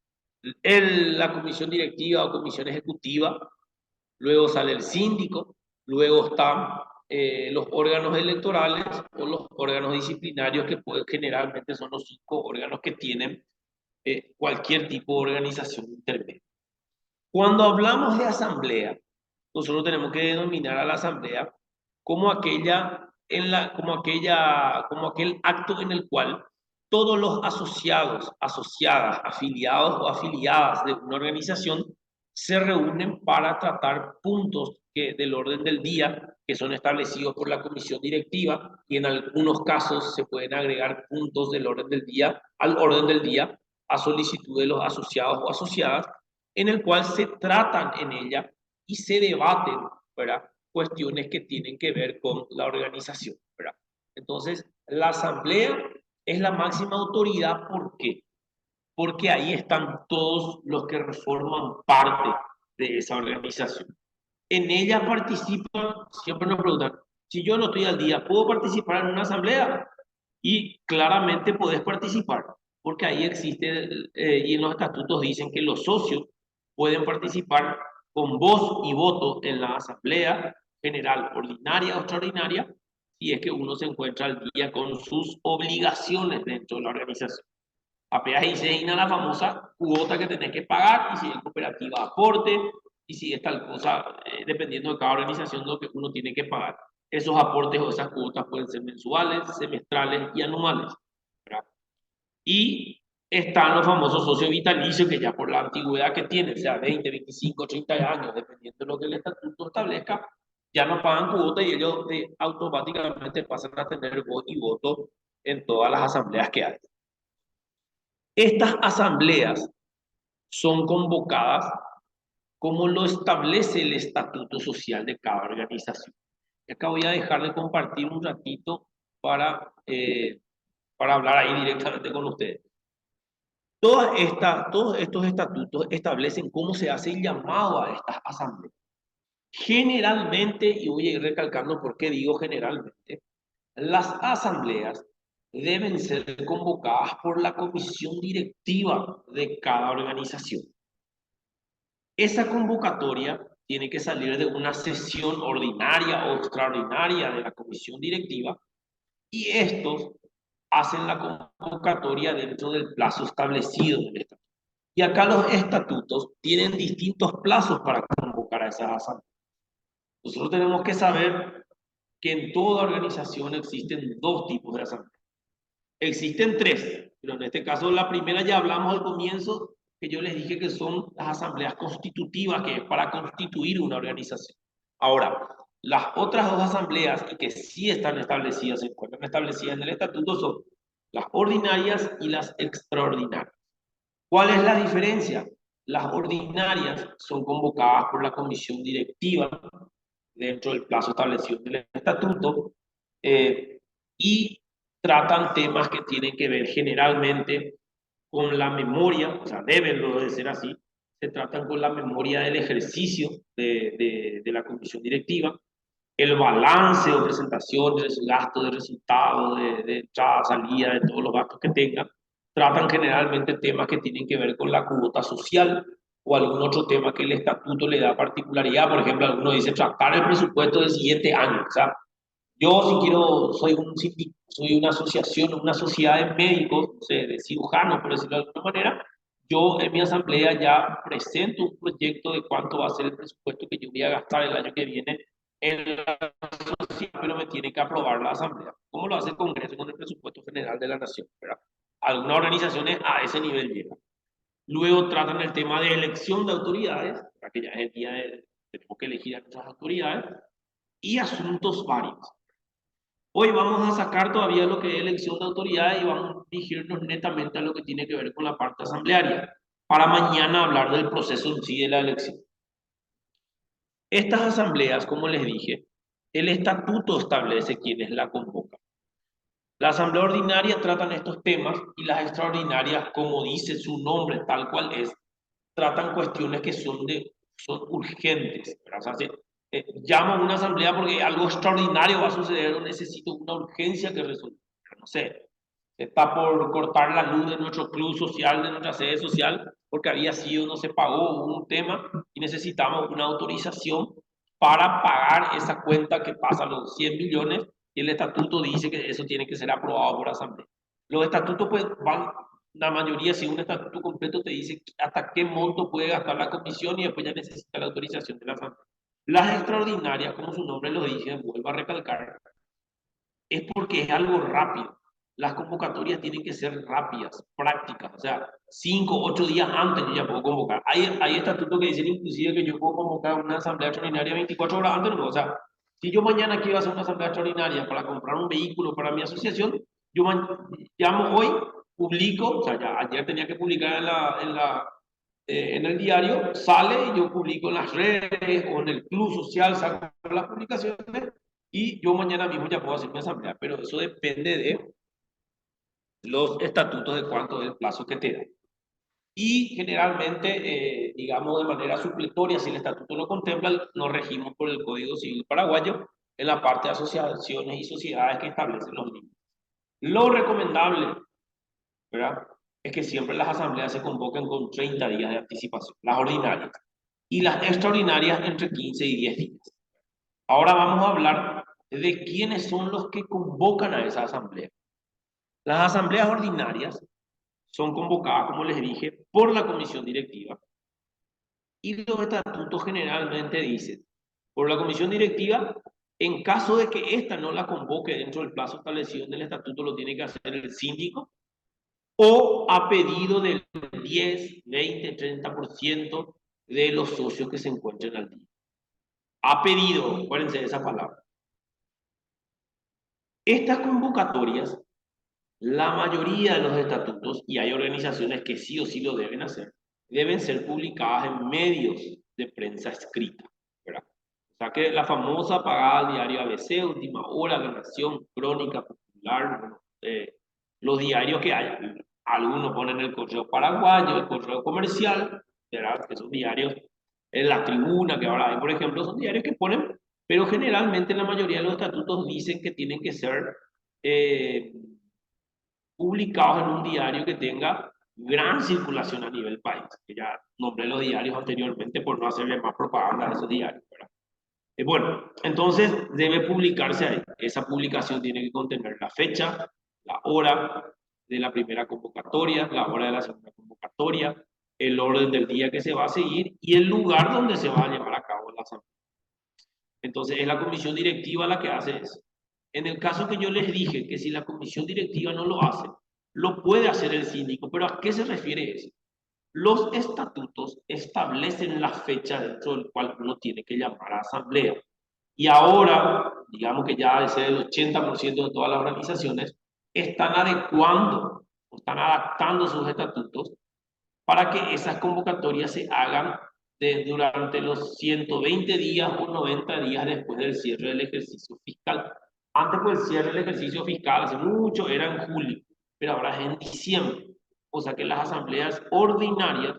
la comisión directiva o comisión ejecutiva, luego sale el síndico, luego están los órganos electorales o los órganos disciplinarios, que generalmente son los 5 órganos que tienen cualquier tipo de organización intermedia. Cuando hablamos de asamblea, nosotros tenemos que denominar a la asamblea como como aquel acto en el cual todos los asociados, asociadas, afiliados o afiliadas de una organización se reúnen para tratar puntos del orden del día que son establecidos por la comisión directiva, y en algunos casos se pueden agregar puntos del orden del día al orden del día a solicitud de los asociados o asociadas, en el cual se tratan en ella y se debaten, ¿verdad?, cuestiones que tienen que ver con la organización, ¿verdad? Entonces, la asamblea es la máxima autoridad. ¿Por qué? Porque ahí están todos los que forman parte de esa organización. En ella participan, siempre nos preguntan, si yo no estoy al día, ¿puedo participar en una asamblea? Y claramente podés participar, porque ahí existe, y en los estatutos dicen que los socios pueden participar con voz y voto en la asamblea general, ordinaria o extraordinaria, si es que uno se encuentra al día con sus obligaciones dentro de la organización. Apenas ahí se digna la famosa cuota que tenés que pagar, y si es cooperativa aporte, y si es tal cosa, dependiendo de cada organización, lo que uno tiene que pagar. Esos aportes o esas cuotas pueden ser mensuales, semestrales y anuales, ¿verdad? Y están los famosos socios vitalicios, que ya por la antigüedad que tienen, sea 20, 25, 30 años, dependiendo de lo que el estatuto establezca, ya no pagan cuota y ellos automáticamente pasan a tener voz y voto en todas las asambleas que hay. Estas asambleas son convocadas como lo establece el estatuto social de cada organización. Y acá voy a dejar de compartir un ratito para hablar ahí directamente con ustedes. Todos estos estatutos establecen cómo se hace el llamado a estas asambleas. Generalmente, y voy a ir recalcando por qué digo generalmente, las asambleas deben ser convocadas por la comisión directiva de cada organización. Esa convocatoria tiene que salir de una sesión ordinaria o extraordinaria de la comisión directiva, y estos hacen la convocatoria dentro del plazo establecido en el estatuto. Y acá los estatutos tienen distintos plazos para convocar a esas asambleas. Nosotros tenemos que saber que en toda organización existen 2 tipos de asambleas. Existen 3, pero en este caso la primera ya hablamos al comienzo, que yo les dije que son las asambleas constitutivas, que es para constituir una organización. Ahora, las otras 2 asambleas, y que sí están establecidas, se encuentran establecidas en el estatuto, son las ordinarias y las extraordinarias. ¿Cuál es la diferencia? Las ordinarias son convocadas por la comisión directiva dentro del plazo establecido en el estatuto, y tratan temas que tienen que ver generalmente con la memoria, o sea, deben de ser así, se tratan con la memoria del ejercicio de la comisión directiva, el balance o presentación de los gastos, de resultados, de entrada, salida, de todos los gastos que tengan. Tratan generalmente temas que tienen que ver con la cuota social o algún otro tema que el estatuto le da particularidad. Por ejemplo, alguno dice tratar el presupuesto del siguiente año. O sea, yo, si quiero, soy una asociación, una sociedad de médicos, no sé, de cirujanos, por decirlo de alguna manera. Yo en mi asamblea ya presento un proyecto de cuánto va a ser el presupuesto que yo voy a gastar el año que viene en la sociedad, pero me tiene que aprobar la Asamblea. ¿Cómo lo hace el Congreso con el presupuesto general de la Nación? ¿Verdad? Algunas organizaciones a ese nivel llegan. Luego tratan el tema de elección de autoridades, para que ya es el día de tenemos que elegir a nuestras autoridades, y asuntos varios. Hoy vamos a sacar todavía lo que es elección de autoridades y vamos a dirigirnos netamente a lo que tiene que ver con la parte asamblearia, para mañana hablar del proceso en sí de la elección. Estas asambleas, como les dije, el estatuto establece quiénes la convocan. La asamblea ordinaria tratan estos temas y las extraordinarias, como dice su nombre, tal cual es, tratan cuestiones que son urgentes. O sea, llamo a una asamblea porque algo extraordinario va a suceder o necesito una urgencia que resolver. No sé, está por cortar la luz de nuestro club social, de nuestra sede social, porque había sido, no se pagó un tema y necesitamos una autorización para pagar esa cuenta que pasa los 100 millones y el estatuto dice que eso tiene que ser aprobado por asamblea. Los estatutos pues van, la mayoría, si un estatuto completo te dice hasta qué monto puede gastar la comisión y después ya necesita la autorización de la asamblea. Las extraordinarias, como su nombre lo dice, vuelvo a recalcar, es porque es algo rápido. Las convocatorias tienen que ser rápidas, prácticas, o sea, 5, 8 días antes yo ya puedo convocar. Hay estatutos que dicen inclusive que yo puedo convocar una asamblea extraordinaria 24 horas antes, no, o sea, si yo mañana quiero hacer una asamblea extraordinaria para comprar un vehículo para mi asociación, yo llamo hoy, publico, o sea, ya ayer tenía que publicar en el diario, sale, yo publico en las redes o en el club social, saco las publicaciones y yo mañana mismo ya puedo hacer mi asamblea, pero eso depende de los estatutos de cuánto es el plazo que te da. Y generalmente, digamos de manera supletoria, si el estatuto lo contempla, nos regimos por el Código Civil paraguayo en la parte de asociaciones y sociedades que establecen los límites. Lo recomendable, ¿verdad?, es que siempre las asambleas se convoquen con 30 días de anticipación, las ordinarias, y las extraordinarias entre 15 y 10 días. Ahora vamos a hablar de quiénes son los que convocan a esa asamblea. Las asambleas ordinarias son convocadas, como les dije, por la comisión directiva y los estatutos generalmente dicen, por la comisión directiva, en caso de que ésta no la convoque dentro del plazo establecido en el estatuto, lo tiene que hacer el síndico o a pedido del 10, 20, 30% de los socios que se encuentren al día. A pedido, acuérdense de esa palabra. Estas convocatorias, la mayoría de los estatutos, y hay organizaciones que sí o sí lo deben hacer, deben ser publicadas en medios de prensa escrita, ¿verdad? O sea que la famosa pagada al diario ABC, Última Hora, La Nación, Crónica Popular, bueno, los diarios que hay, algunos ponen el Correo Paraguayo, el Correo Comercial, ¿verdad?, que son diarios, en La Tribuna, que ahora hay, por ejemplo, son diarios que ponen, pero generalmente la mayoría de los estatutos dicen que tienen que ser publicados en un diario que tenga gran circulación a nivel país, que ya nombré los diarios anteriormente por no hacerle más propaganda a esos diarios, ¿verdad? Bueno, entonces debe publicarse ahí. Esa publicación tiene que contener la fecha, la hora de la primera convocatoria, la hora de la segunda convocatoria, el orden del día que se va a seguir y el lugar donde se va a llevar a cabo la asamblea. Entonces es la comisión directiva la que hace eso. En el caso que yo les dije que si la comisión directiva no lo hace, lo puede hacer el síndico. ¿Pero a qué se refiere eso? Los estatutos establecen la fecha dentro del cual uno tiene que llamar a asamblea. Y ahora, digamos que ya es el 80% de todas las organizaciones, están adecuando, están adaptando sus estatutos para que esas convocatorias se hagan durante los 120 días o 90 días después del cierre del ejercicio fiscal. Antes, pues, el cierre del ejercicio fiscal, hace mucho, era en julio, pero ahora es en diciembre. O sea que las asambleas ordinarias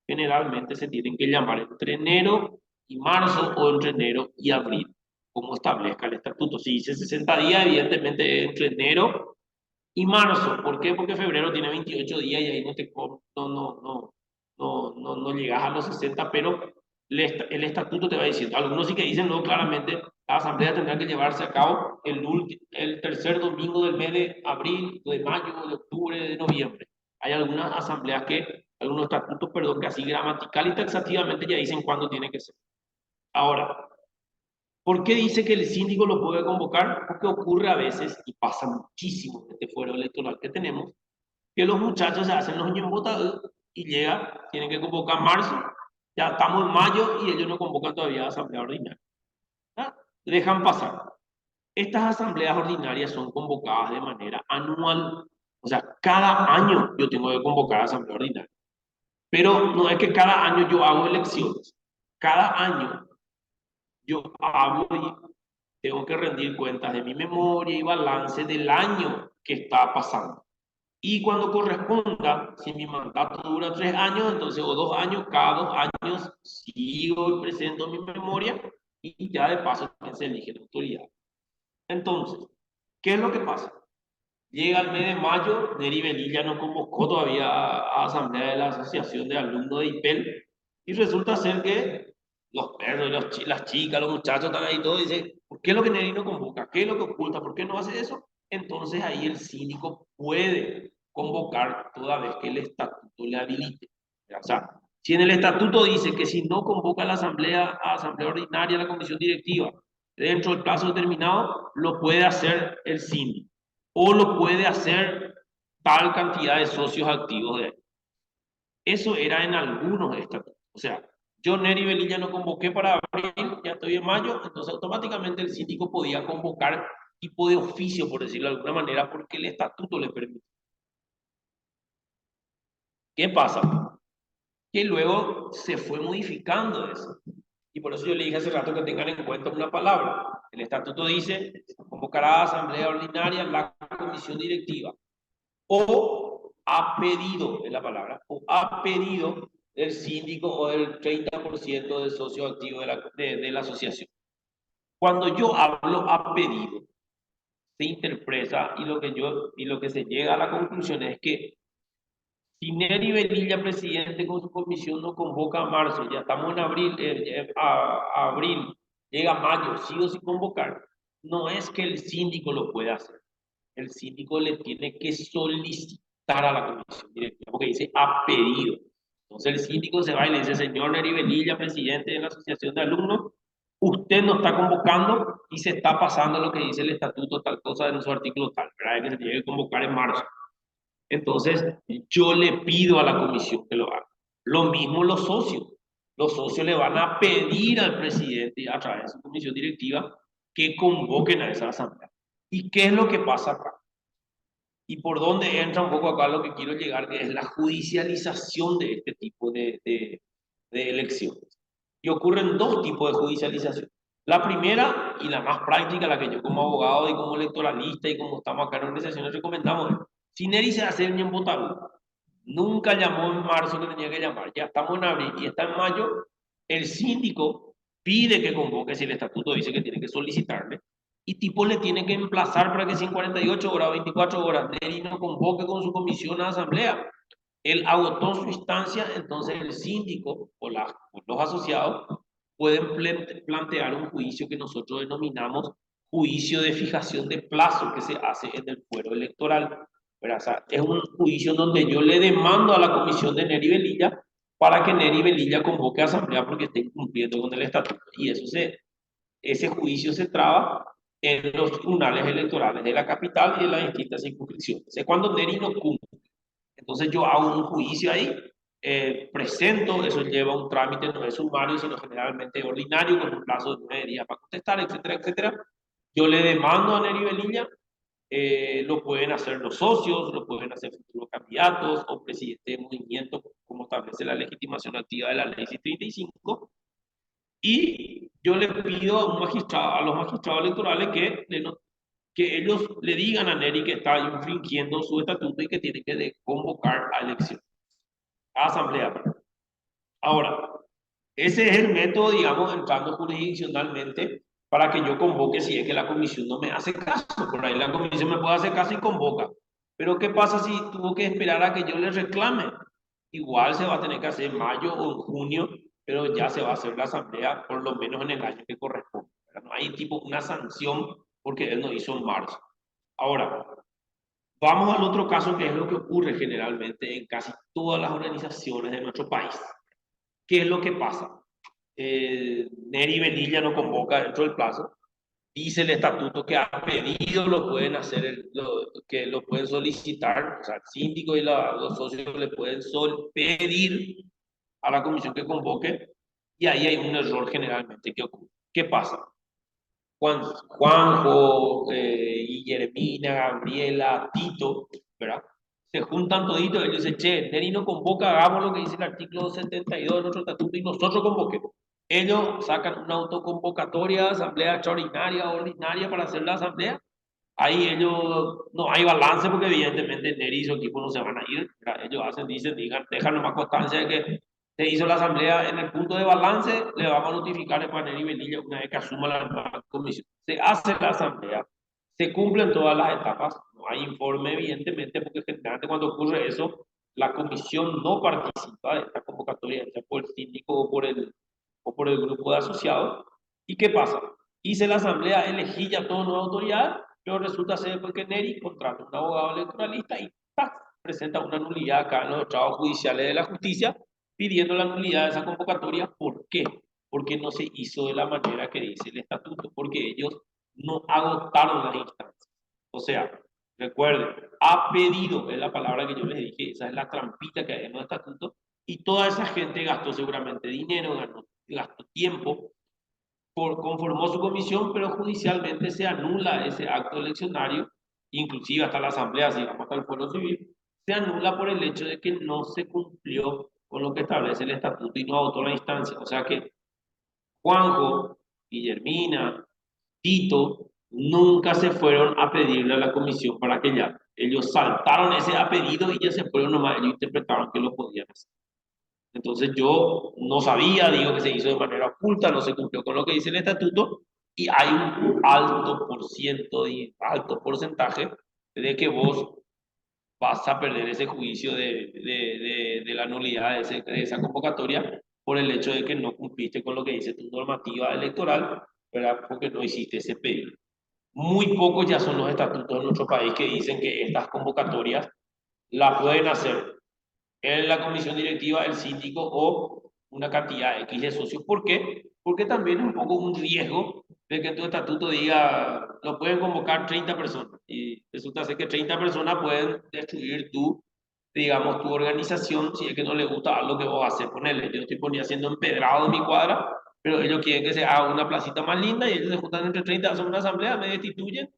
generalmente se tienen que llamar entre enero y marzo o entre enero y abril, como establezca el estatuto. Si dice 60 días, evidentemente entre enero y marzo. ¿Por qué? Porque febrero tiene 28 días y ahí no llegas a los 60, pero el estatuto te va diciendo. Algunos sí que dicen, no, claramente, la asamblea tendrá que llevarse a cabo el tercer domingo del mes de abril, de mayo, de octubre, de noviembre. Hay algunas asambleas algunos estatutos, perdón, que así gramatical y taxativamente ya dicen cuándo tiene que ser. Ahora, ¿Por qué dice que el síndico lo puede convocar? Porque ocurre a veces, y pasa muchísimo en este fuero electoral que tenemos, que los muchachos se hacen los ñembotados y llega, tienen que convocar en marzo, ya estamos en mayo y ellos no convocan todavía a asamblea ordinaria. ¿Ah? Dejan pasar. Estas asambleas ordinarias son convocadas de manera anual. O sea, cada año yo tengo que convocar a asamblea ordinaria. Pero no es que cada año yo hago elecciones. Cada año yo hablo y tengo que rendir cuentas de mi memoria y balance del año que está pasando. Y cuando corresponda, si mi mandato dura 3 años, entonces o 2 años, cada 2 años sigo y presento mi memoria y ya de paso se elige la autoridad. Entonces, ¿qué es lo que pasa? Llega el mes de mayo, Neri Velilla no convocó todavía a asamblea de la Asociación de Alumnos de IPEL y resulta ser que los perros, las chicas, los muchachos están ahí todos y dicen, ¿por qué es lo que Neri no convoca? ¿Qué es lo que oculta? ¿Por qué no hace eso? Entonces ahí el síndico puede convocar toda vez que el estatuto le habilite. O sea, si en el estatuto dice que si no convoca a asamblea ordinaria, a la comisión directiva, dentro del plazo determinado, lo puede hacer el síndico o lo puede hacer tal cantidad de socios activos de él. Eso era en algunos estatutos. O sea, yo Neri Velilla no convoqué para abril, ya estoy en mayo, entonces automáticamente el síndico podía convocar tipo de oficio, por decirlo de alguna manera, porque el estatuto le permite. ¿Qué pasa? Que luego se fue modificando eso. Y por eso yo le dije hace rato que tengan en cuenta una palabra. El estatuto dice, convocará a asamblea ordinaria la comisión directiva. O ha pedido, es la palabra, o ha pedido el síndico o el 30% del socio activo de la asociación. Cuando yo hablo ha pedido, se interpreta y lo que se llega a la conclusión es que si Neri Velilla, presidente, con su comisión no convoca a marzo, ya estamos en abril, abril, llega mayo, sigo sin convocar, no es que el síndico lo pueda hacer. El síndico le tiene que solicitar a la comisión directiva, porque dice ha pedido. Entonces el síndico se va y le dice, señor Neri Velilla, presidente de la asociación de alumnos, usted no está convocando y se está pasando lo que dice el estatuto, tal cosa en su artículo tal, ¿verdad? Que se tiene que convocar en marzo. Entonces, yo le pido a la comisión que lo haga. Lo mismo los socios. Los socios le van a pedir al presidente a través de su comisión directiva que convoquen a esa asamblea. ¿Y qué es lo que pasa acá? Y por dónde entra un poco acá lo que quiero llegar, que es la judicialización de este tipo de elecciones. Y ocurren dos tipos de judicialización. La primera y la más práctica, la que yo como abogado y como electoralista y como estamos acá en organizaciones recomendamos, es, si Neri se hace en Botaru, nunca llamó en marzo que tenía que llamar, ya estamos en abril y está en mayo, el síndico pide que convoque si el estatuto dice que tiene que solicitarle y tipo le tiene que emplazar para que si en 48 horas o 24 horas Neri no convoque con su comisión a asamblea. Él agotó su instancia, entonces el síndico o los asociados pueden plantear un juicio que nosotros denominamos juicio de fijación de plazo que se hace en el fuero electoral. O sea, es un juicio donde yo le demando a la comisión de Neri Velilla para que Neri Velilla convoque a asamblea porque esté incumpliendo con el estatuto. Y ese juicio se traba en los tribunales electorales de la capital y de las distintas circunscripciones. Es cuando Neri no cumple. Entonces yo hago un juicio ahí, presento, eso lleva un trámite, no es sumario, sino generalmente ordinario, con un plazo de 9 días para contestar, etcétera, etcétera. Yo le demando a Neri Velilla, lo pueden hacer los socios, lo pueden hacer futuros candidatos o presidente de movimiento, como establece la legitimación activa de la ley 35. Y yo le pido a los magistrados electorales que ellos le digan a Neri que está infringiendo su estatuto y que tiene que convocar a elección, a asamblea. Ahora, ese es el método, digamos, entrando jurisdiccionalmente para que yo convoque si es que la comisión no me hace caso. Por ahí la comisión me puede hacer caso y convoca. Pero ¿qué pasa si tuvo que esperar a que yo le reclame? Igual se va a tener que hacer en mayo o en junio, pero ya se va a hacer la asamblea por lo menos en el año que corresponde. No hay tipo una sanción porque él no hizo en marzo. Ahora, vamos al otro caso que es lo que ocurre generalmente en casi todas las organizaciones de nuestro país. ¿Qué es lo que pasa? Neri Velilla no convoca dentro del plazo. Dice el estatuto que a pedido lo pueden hacer, que lo pueden solicitar, o sea, el síndico y los socios le pueden pedir a la comisión que convoque, y ahí hay un error generalmente que ocurre. ¿Qué pasa? Juanjo, Guillermina, Gabriela, Tito, ¿verdad? Se juntan toditos y ellos dicen, che, Neri no convoca, hagamos lo que dice el artículo 72 de nuestro estatuto y nosotros convoquemos. Ellos sacan una autoconvocatoria, asamblea extraordinaria, ordinaria para hacer la asamblea. Ahí ellos, no hay balance porque evidentemente Neri y su equipo no se van a ir. ¿Verdad? Ellos hacen, dicen, digan, dejan nomás constancia de que se hizo la asamblea en el punto de balance, le vamos a notificar a Neri Velilla una vez que asuma la nueva comisión. Se hace la asamblea, se cumplen todas las etapas, no hay informe evidentemente porque generalmente cuando ocurre eso, la comisión no participa de esta convocatoria, ya por el síndico o por el grupo de asociados. ¿Y qué pasa? Hice la asamblea, elegí ya toda nueva autoridad, pero resulta ser después que Neri contrata un abogado electoralista y ¡tac! Presenta una nulidad acá en los estrados judiciales de la justicia pidiendo la nulidad de esa convocatoria. ¿Por qué? Porque no se hizo de la manera que dice el estatuto, porque ellos no agotaron las instancias. O sea, recuerden, ha pedido, es la palabra que yo les dije, esa es la trampita que hay en los estatutos, y toda esa gente gastó seguramente dinero, gastó tiempo, conformó su comisión, pero judicialmente se anula ese acto eleccionario, inclusive hasta la asamblea, si vamos hasta el fuero civil, se anula por el hecho de que no se cumplió con lo que establece el estatuto y no agotó la instancia. O sea que Juanjo, Guillermina, Tito, nunca se fueron a pedirle a la comisión para que ya, ellos saltaron ese apellido y ya se fueron nomás, ellos interpretaron que lo podían hacer. Entonces yo no sabía, digo que se hizo de manera oculta, no se cumplió con lo que dice el estatuto y hay un alto por ciento y alto porcentaje de que vos vas a perder ese juicio de la nulidad de esa convocatoria por el hecho de que no cumpliste con lo que dice tu normativa electoral, ¿verdad? Porque no hiciste ese pedido. Muy pocos ya son los estatutos de nuestro país que dicen que estas convocatorias las pueden hacer en la comisión directiva, el síndico o una cantidad X de socios. ¿Por qué? Porque también es un poco un riesgo de que tu estatuto diga, lo pueden convocar 30 personas y resulta ser que 30 personas pueden destruir tu, digamos, tu organización si es que no les gusta algo que vos haces. Ponerle, yo estoy haciendo empedrado en mi cuadra, pero ellos quieren que se haga una placita más linda y ellos se juntan entre 30, hacen una asamblea, me destituyen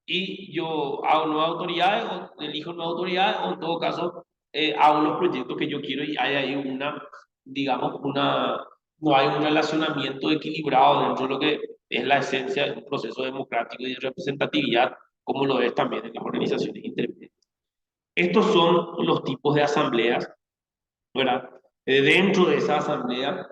y yo hago nuevas autoridades o elijo nuevas autoridades o en todo caso hago los proyectos que yo quiero y hay ahí una, digamos, no hay un relacionamiento equilibrado dentro de lo que es la esencia de un proceso democrático y de representatividad, como lo es también en las organizaciones intermedias. Estos son los tipos de asambleas, ¿verdad? Dentro de esa asamblea,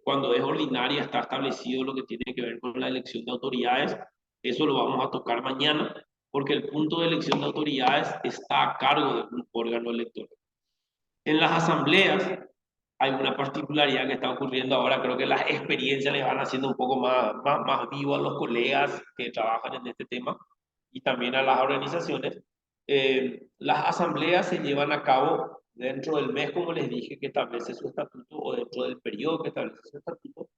cuando es ordinaria, está establecido lo que tiene que ver con la elección de autoridades. Eso lo vamos a tocar mañana, porque el punto de elección de autoridades está a cargo de un órgano electoral. En las asambleas hay una particularidad que está ocurriendo ahora, creo que las experiencias les van haciendo un poco más vivo a los colegas que trabajan en este tema y también a las organizaciones. Las asambleas se llevan a cabo dentro del mes, como les dije, que establece su estatuto o dentro del periodo que establece su estatuto,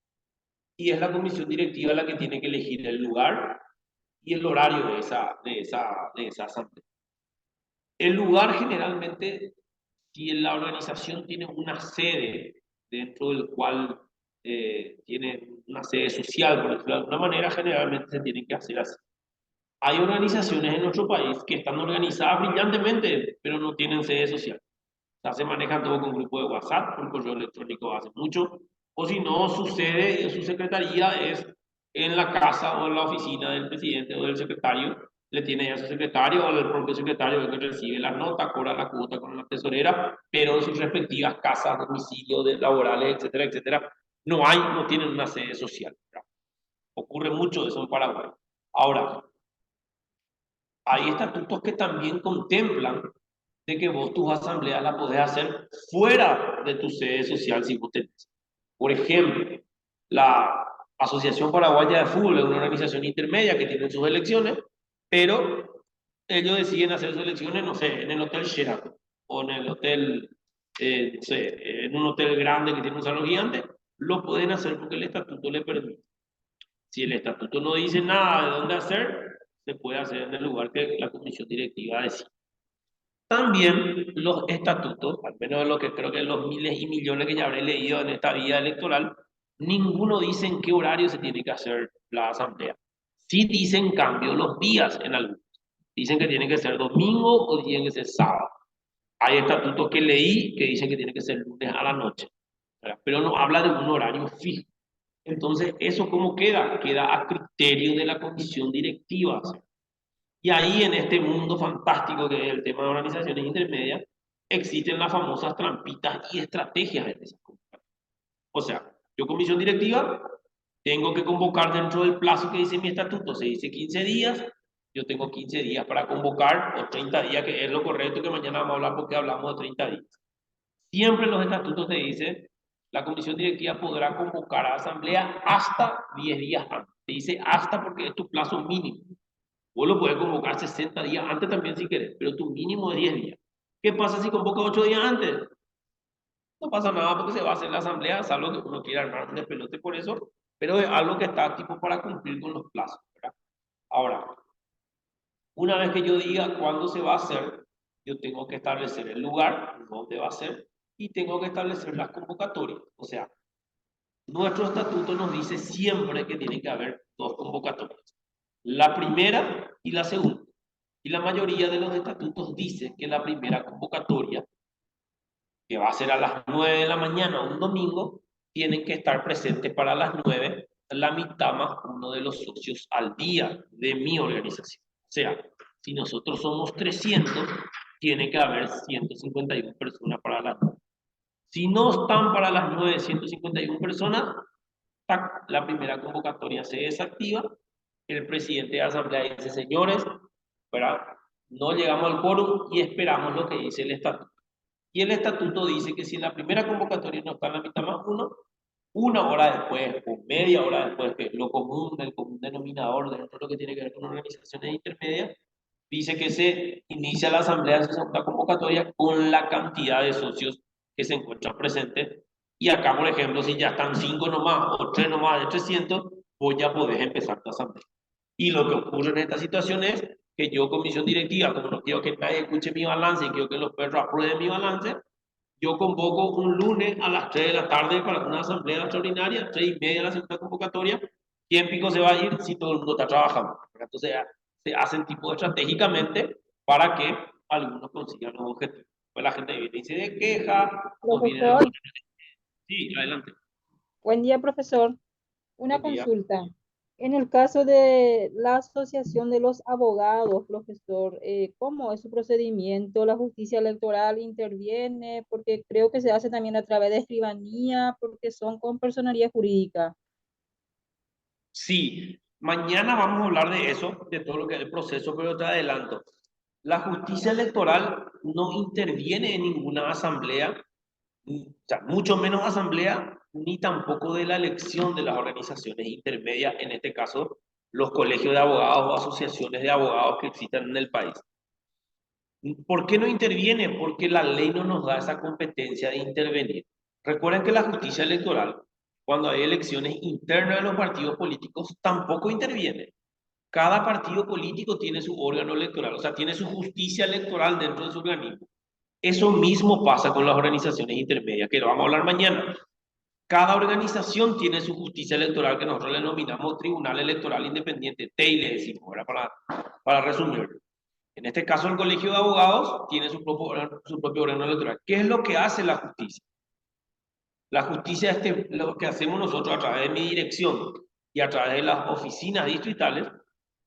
y es la comisión directiva la que tiene que elegir el lugar y el horario de esa asamblea. El lugar generalmente, si la organización tiene una sede dentro del cual tiene una sede social, por decirlo de alguna manera, generalmente se tienen que hacer así. Hay organizaciones en nuestro país que están organizadas brillantemente, pero no tienen sede social. O sea, se manejan todo con grupo de WhatsApp, por correo electrónico hace mucho, o si no, su sede, su secretaría es en la casa o en la oficina del presidente o del secretario, le tiene ya su secretario o el propio secretario que recibe la nota, cobra la cuota con la tesorera, pero en sus respectivas casas, domicilios laborales, etcétera, etcétera, no tienen una sede social. ¿Verdad? Ocurre mucho eso en Paraguay. Ahora, hay estatutos que también contemplan de que vos tus asambleas las podés hacer fuera de tu sede social si vos tenés. Por ejemplo, la Asociación Paraguaya de Fútbol es una organización intermedia que tiene sus elecciones, pero ellos deciden hacer sus elecciones, no sé, en el Hotel Sheraton o en el hotel, no sé, en un hotel grande que tiene un salón gigante, lo pueden hacer porque el estatuto le permite. Si el estatuto no dice nada de dónde hacer, se puede hacer en el lugar que la comisión directiva decide. También los estatutos, al menos de lo que creo que los miles y millones que ya habré leído en esta vida electoral, ninguno dice en qué horario se tiene que hacer la asamblea. Sí dicen en cambio los días en algunos. Dicen que tiene que ser domingo o tiene que ser sábado. Hay estatutos que leí que dicen que tiene que ser lunes a la noche, ¿verdad? Pero no habla de un horario fijo. Entonces, ¿eso cómo queda? Queda a criterio de la comisión directiva. Y ahí en este mundo fantástico que es el tema de organizaciones intermedias, existen las famosas trampitas y estrategias en esas convocatorias. O sea, yo comisión directiva tengo que convocar dentro del plazo que dice mi estatuto, se dice 15 días, yo tengo 15 días para convocar, o 30 días, que es lo correcto, que mañana vamos a hablar porque hablamos de 30 días. Siempre los estatutos te dicen, la comisión directiva podrá convocar a asamblea hasta 10 días antes. Te dice hasta porque es tu plazo mínimo. Vos lo puedes convocar 60 días antes también si querés, pero tu mínimo es 10 días. ¿Qué pasa si convoca 8 días antes? No pasa nada porque se va a hacer la asamblea, salvo que uno quiera armar un despelote por eso, pero es algo que está tipo para cumplir con los plazos, ¿verdad? Ahora, una vez que yo diga cuándo se va a hacer, yo tengo que establecer el lugar donde va a ser y tengo que establecer las convocatorias. O sea, nuestro estatuto nos dice siempre que tiene que haber dos convocatorias, la primera y la segunda. Y la mayoría de los estatutos dice que la primera convocatoria, que va a ser a las 9 de la mañana un domingo, tienen que estar presentes para las 9 la mitad más uno de los socios al día de mi organización. O sea, si nosotros somos 300, tiene que haber 151 personas para las 9. Si no están para las 9, 151 personas, la primera convocatoria se desactiva. El presidente de la asamblea dice, señores, ¿verdad? No llegamos al quórum y esperamos lo que dice el estatuto. Y el estatuto dice que si en la primera convocatoria no está la mitad más uno, una hora después o media hora después, que es lo común, el común denominador dentro de lo que tiene que ver con organizaciones intermedias, dice que se inicia la asamblea de su segunda convocatoria con la cantidad de socios que se encuentran presentes. Y acá, por ejemplo, si ya están 5 nomás o 3 nomás de 300, pues ya podés empezar tu asamblea. Y lo que ocurre en esta situación es que yo, comisión directiva, como no quiero que nadie escuche mi balance y quiero que los perros aprueben mi balance, yo convoco un lunes a las 3 de la tarde para una asamblea extraordinaria, 3:30 la segunda convocatoria. ¿Quién pico se va a ir si todo el mundo está trabajando? Entonces se hacen tipo estratégicamente para que algunos consigan los objetivos. Pues la gente viene y se queja, o viene... Profesor, Sí, adelante. buen día, profesor. Una Buen día. consulta. En el caso de la Asociación de los Abogados, profesor, ¿cómo es su procedimiento? ¿La justicia electoral interviene? Porque creo que se hace también a través de escribanía, porque son con personería jurídica. Sí, mañana vamos a hablar de eso, de todo lo que es el proceso, pero te adelanto. La justicia electoral no interviene en ninguna asamblea, o sea, mucho menos asamblea, ni tampoco de la elección de las organizaciones intermedias, en este caso, los colegios de abogados o asociaciones de abogados que existan en el país. ¿Por qué no interviene? Porque la ley no nos da esa competencia de intervenir. Recuerden que la justicia electoral, cuando hay elecciones internas de los partidos políticos, tampoco interviene. Cada partido político tiene su órgano electoral, o sea, tiene su justicia electoral dentro de su organismo. Eso mismo pasa con las organizaciones intermedias, que lo vamos a hablar mañana. Cada organización tiene su justicia electoral, que nosotros le denominamos Tribunal Electoral Independiente, TEI le decimos, ¿verdad? Para resumir. En este caso, el Colegio de Abogados tiene su propio órgano electoral. ¿Qué es lo que hace la justicia? La justicia es lo que hacemos nosotros a través de mi dirección y a través de las oficinas distritales,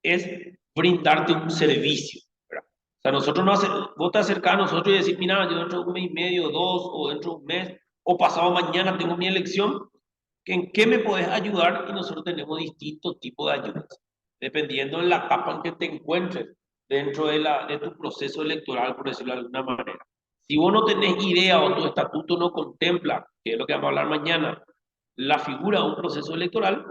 es brindarte un servicio, ¿verdad? O sea, nosotros no hacemos, vos te acercás a nosotros y decís, mira, yo dentro de un mes y medio, dos, o dentro de un mes, o pasado mañana tengo mi elección, ¿en qué me podés ayudar? Y nosotros tenemos distintos tipos de ayudas, dependiendo de la etapa en que te encuentres dentro de tu proceso electoral, por decirlo de alguna manera. Si vos no tenés idea o tu estatuto no contempla, que es lo que vamos a hablar mañana, la figura de un proceso electoral,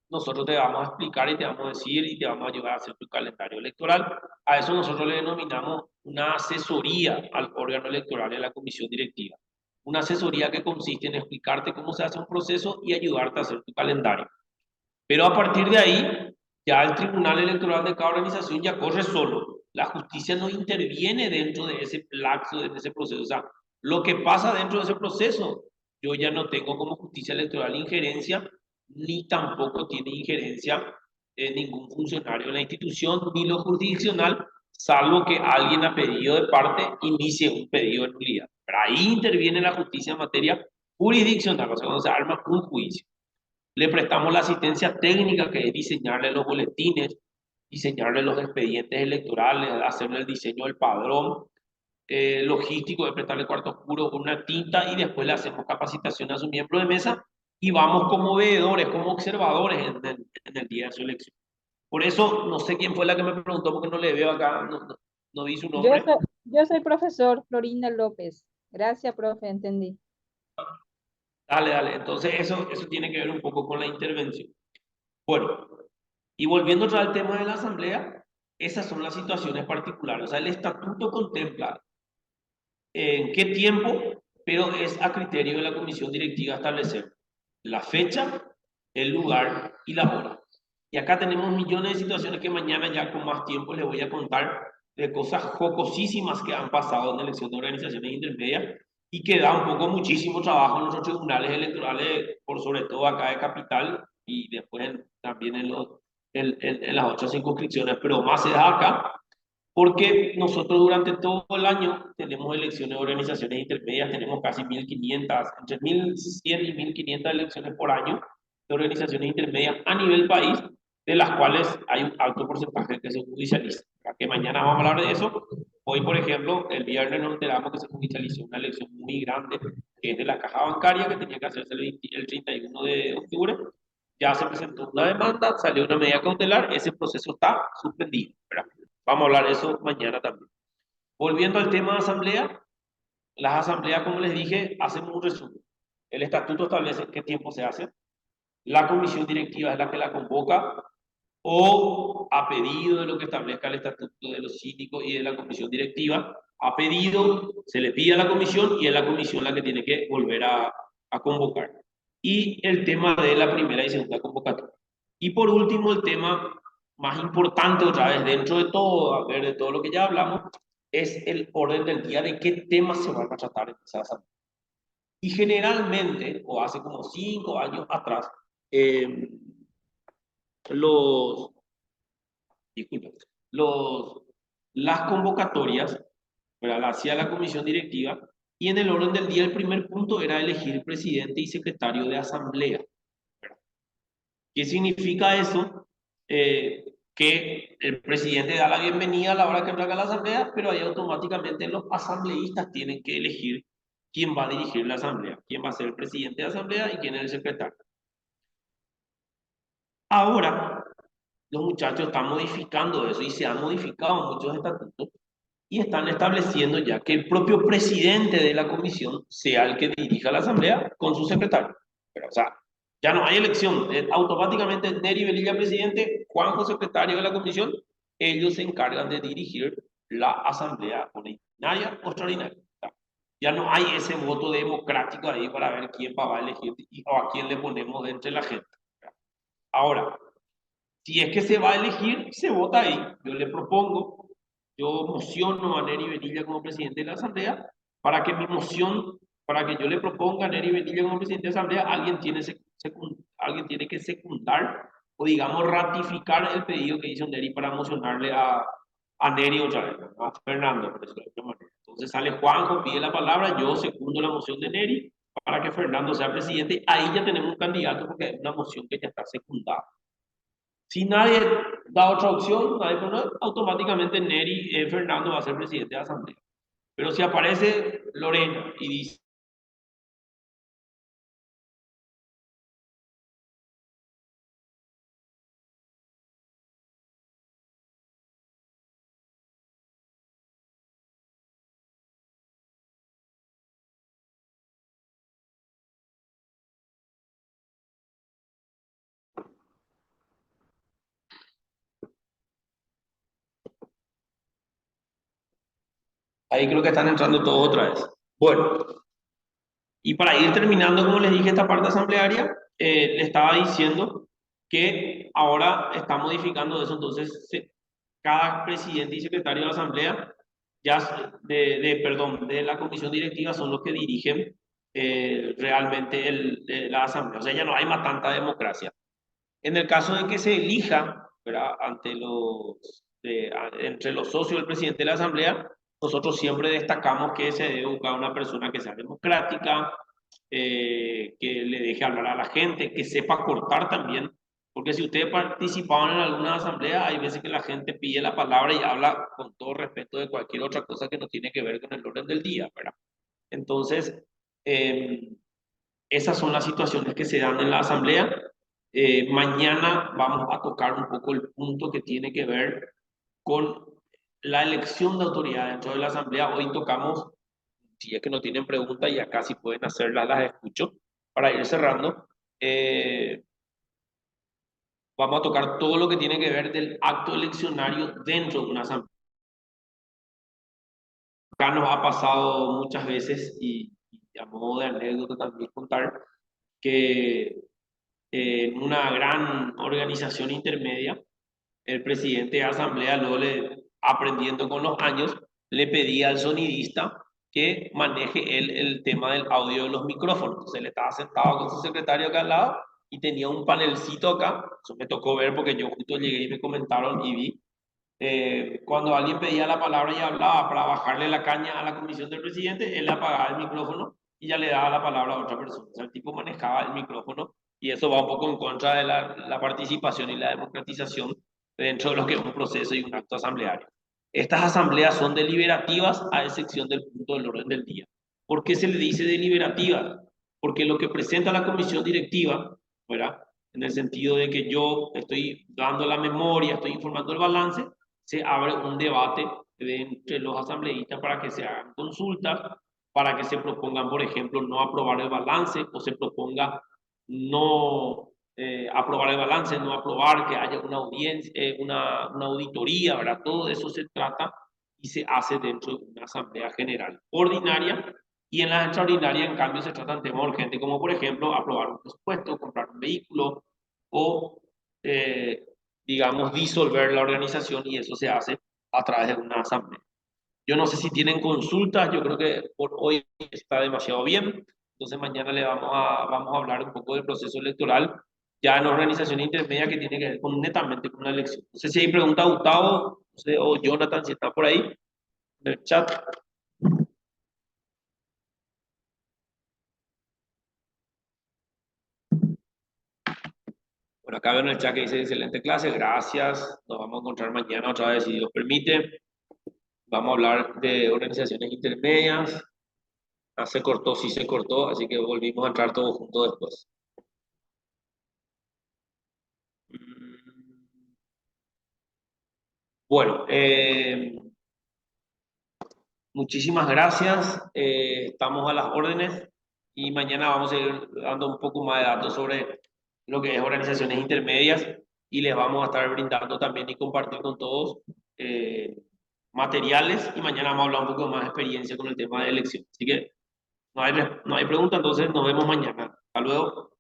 nosotros te vamos a explicar y te vamos a decir y te vamos a ayudar a hacer tu calendario electoral. A eso nosotros le denominamos una asesoría al órgano electoral y a la comisión directiva. Una asesoría que consiste en explicarte cómo se hace un proceso y ayudarte a hacer tu calendario. Pero a partir de ahí, ya el Tribunal Electoral de cada organización ya corre solo. La justicia no interviene dentro de ese lapso, de ese proceso. O sea, lo que pasa dentro de ese proceso, yo ya no tengo como justicia electoral injerencia, ni tampoco tiene injerencia ningún funcionario de la institución, ni lo jurisdiccional, salvo que alguien a pedido de parte inicie un pedido de nulidad. Pero ahí interviene la justicia en materia jurisdiccional, o sea, cuando se arma un juicio. Le prestamos la asistencia técnica, que es diseñarle los boletines, diseñarle los expedientes electorales, hacerle el diseño del padrón, logístico de prestarle cuarto oscuro con una tinta, y después le hacemos capacitación a su miembro de mesa y vamos como veedores, como observadores en el día de su elección. Por eso, no sé quién fue la que me preguntó, porque no le veo acá, no vi su Yo nombre. soy, yo soy profesor Florinda López. Gracias, profe, entendí. Dale, dale. Entonces, eso tiene que ver un poco con la intervención. Bueno, y volviendo otra al tema de la asamblea, esas son las situaciones particulares. O sea, el estatuto contempla en qué tiempo, pero es a criterio de la comisión directiva establecer la fecha, el lugar y la hora. Y acá tenemos millones de situaciones que mañana ya con más tiempo les voy a contar, de cosas jocosísimas que han pasado en la elección de organizaciones intermedias y que da un poco muchísimo trabajo en nuestros tribunales electorales, por sobre todo acá de Capital y después también en las otras circunscripciones, pero más se da acá porque nosotros durante todo el año tenemos elecciones de organizaciones intermedias, tenemos casi 1.500, entre 1.100 y 1.500 elecciones por año de organizaciones intermedias a nivel país, de las cuales hay un alto porcentaje que se judicializa. Para que mañana vamos a hablar de eso. Hoy, por ejemplo, el viernes nos enteramos que se judicializó una elección muy grande, que es de la caja bancaria, que tenía que hacerse el 31 de octubre. Ya se presentó una demanda, salió una medida cautelar, ese proceso está suspendido, ¿verdad? Vamos a hablar de eso mañana también. Volviendo al tema de asamblea, las asambleas, como les dije, hacemos un resumen. El estatuto establece qué tiempo se hace. La comisión directiva es la que la convoca o a pedido de lo que establezca el estatuto de los síndicos y de la comisión directiva, a pedido, se le pide a la comisión y es la comisión la que tiene que volver a convocar. Y el tema de la primera y segunda convocatoria. Y por último, el tema más importante otra vez dentro de todo, a ver, de todo lo que ya hablamos, es el orden del día de qué temas se van a tratar en esa asamblea. Y generalmente, o hace como 5 años atrás, eh, los, disculpen, los, las convocatorias, ¿verdad? Las hacía la comisión directiva y en el orden del día el primer punto era elegir presidente y secretario de asamblea. ¿Qué significa eso? Que el presidente da la bienvenida a la hora que entra a la asamblea, pero ahí automáticamente los asambleístas tienen que elegir quién va a dirigir la asamblea, quién va a ser el presidente de asamblea y quién es el secretario. Ahora, los muchachos están modificando eso y se han modificado muchos estatutos y están estableciendo ya que el propio presidente de la comisión sea el que dirija la asamblea con su secretario. Pero, o sea, ya no hay elección, automáticamente Neri Velilla presidente, Juanjo secretario de la comisión, ellos se encargan de dirigir la asamblea ordinaria o extraordinaria. O sea, ya no hay ese voto democrático ahí para ver quién va a elegir o a quién le ponemos de entre la gente. Ahora, si es que se va a elegir, se vota ahí. Yo le propongo, yo mociono a Neri Velilla como presidente de la Asamblea para que mi moción, para que yo le proponga a Neri Velilla como presidente de la Asamblea, alguien tiene que secundar o digamos ratificar el pedido que hizo Neri para mocionarle a Neri otra vez, a Fernando. Por eso, de otra manera. Entonces sale Juanjo, pide la palabra, yo secundo la moción de Neri para que Fernando sea presidente. Ahí ya tenemos un candidato porque es una moción que ya está secundada. Si nadie da otra opción, nadie pone, automáticamente Neri Fernando va a ser presidente de la Asamblea. Pero si aparece Lorena y dice, ahí creo que están entrando todos otra vez. Bueno, Y para ir terminando, como les dije, esta parte asamblearia, le estaba diciendo que ahora está modificando eso, entonces cada presidente y secretario de la asamblea, perdón, de la comisión directiva son los que dirigen realmente la asamblea. O sea, ya no hay más tanta democracia. En el caso de que se elija, ¿verdad? Entre los socios del presidente de la asamblea, nosotros siempre destacamos que se debe buscar una persona que sea democrática, que le deje hablar a la gente, que sepa cortar también, porque si ustedes participaban en alguna asamblea, hay veces que la gente pide la palabra y habla con todo respeto de cualquier otra cosa que no tiene que ver con el orden del día, ¿verdad? Entonces, eh, esas son las situaciones que se dan en la asamblea. Mañana vamos a tocar un poco el punto que tiene que ver con la elección de autoridad dentro de la asamblea. Hoy tocamos, si es que no tienen preguntas, ya casi pueden hacerlas, las escucho, para ir cerrando. Vamos a tocar todo lo que tiene que ver del acto eleccionario dentro de una asamblea. Acá nos ha pasado muchas veces, y a modo de anécdota también contar, que en una gran organización intermedia, el presidente de asamblea, aprendiendo con los años, le pedía al sonidista que maneje el tema del audio de los micrófonos. Entonces él estaba sentado con su secretario acá al lado y tenía un panelcito acá. Eso me tocó ver porque yo justo llegué y me comentaron y vi. Cuando alguien pedía la palabra y hablaba para bajarle la caña a la comisión del presidente, él apagaba el micrófono y ya le daba la palabra a otra persona. O sea, el tipo manejaba el micrófono y eso va un poco en contra de la participación y la democratización dentro de lo que es un proceso y un acto asambleario. Estas asambleas son deliberativas a excepción del punto del orden del día. ¿Por qué se le dice deliberativas? Porque lo que presenta la comisión directiva, ¿verdad? En el sentido de que yo estoy dando la memoria, estoy informando el balance, se abre un debate entre los asambleístas para que se hagan consultas, para que se propongan, por ejemplo, no aprobar el balance o se proponga no aprobar el balance, no aprobar que haya una audiencia, una auditoría, ¿verdad? Todo eso se trata y se hace dentro de una asamblea general ordinaria, y en la extraordinaria, en cambio, se tratan temas urgentes como, por ejemplo, aprobar un presupuesto, comprar un vehículo o digamos, disolver la organización, y eso se hace a través de una asamblea. Yo no sé si tienen consultas, yo creo que por hoy está demasiado bien, entonces mañana vamos a hablar un poco del proceso electoral, ya en organización intermedia que tiene que ver netamente con la elección. No sé si hay preguntas, Gustavo, no sé, o Jonathan, si está por ahí, en el chat. Bueno, acá veo en el chat que dice excelente clase, gracias, nos vamos a encontrar mañana otra vez si Dios permite. Vamos a hablar de organizaciones intermedias. Ah, se cortó, sí se cortó, así que volvimos a entrar todos juntos después. Bueno, muchísimas gracias. Estamos a las órdenes y mañana vamos a ir dando un poco más de datos sobre lo que es organizaciones intermedias, y les vamos a estar brindando también y compartir con todos materiales, y mañana vamos a hablar un poco más de experiencia con el tema de elección. Así que no hay pregunta, entonces nos vemos mañana. Hasta luego.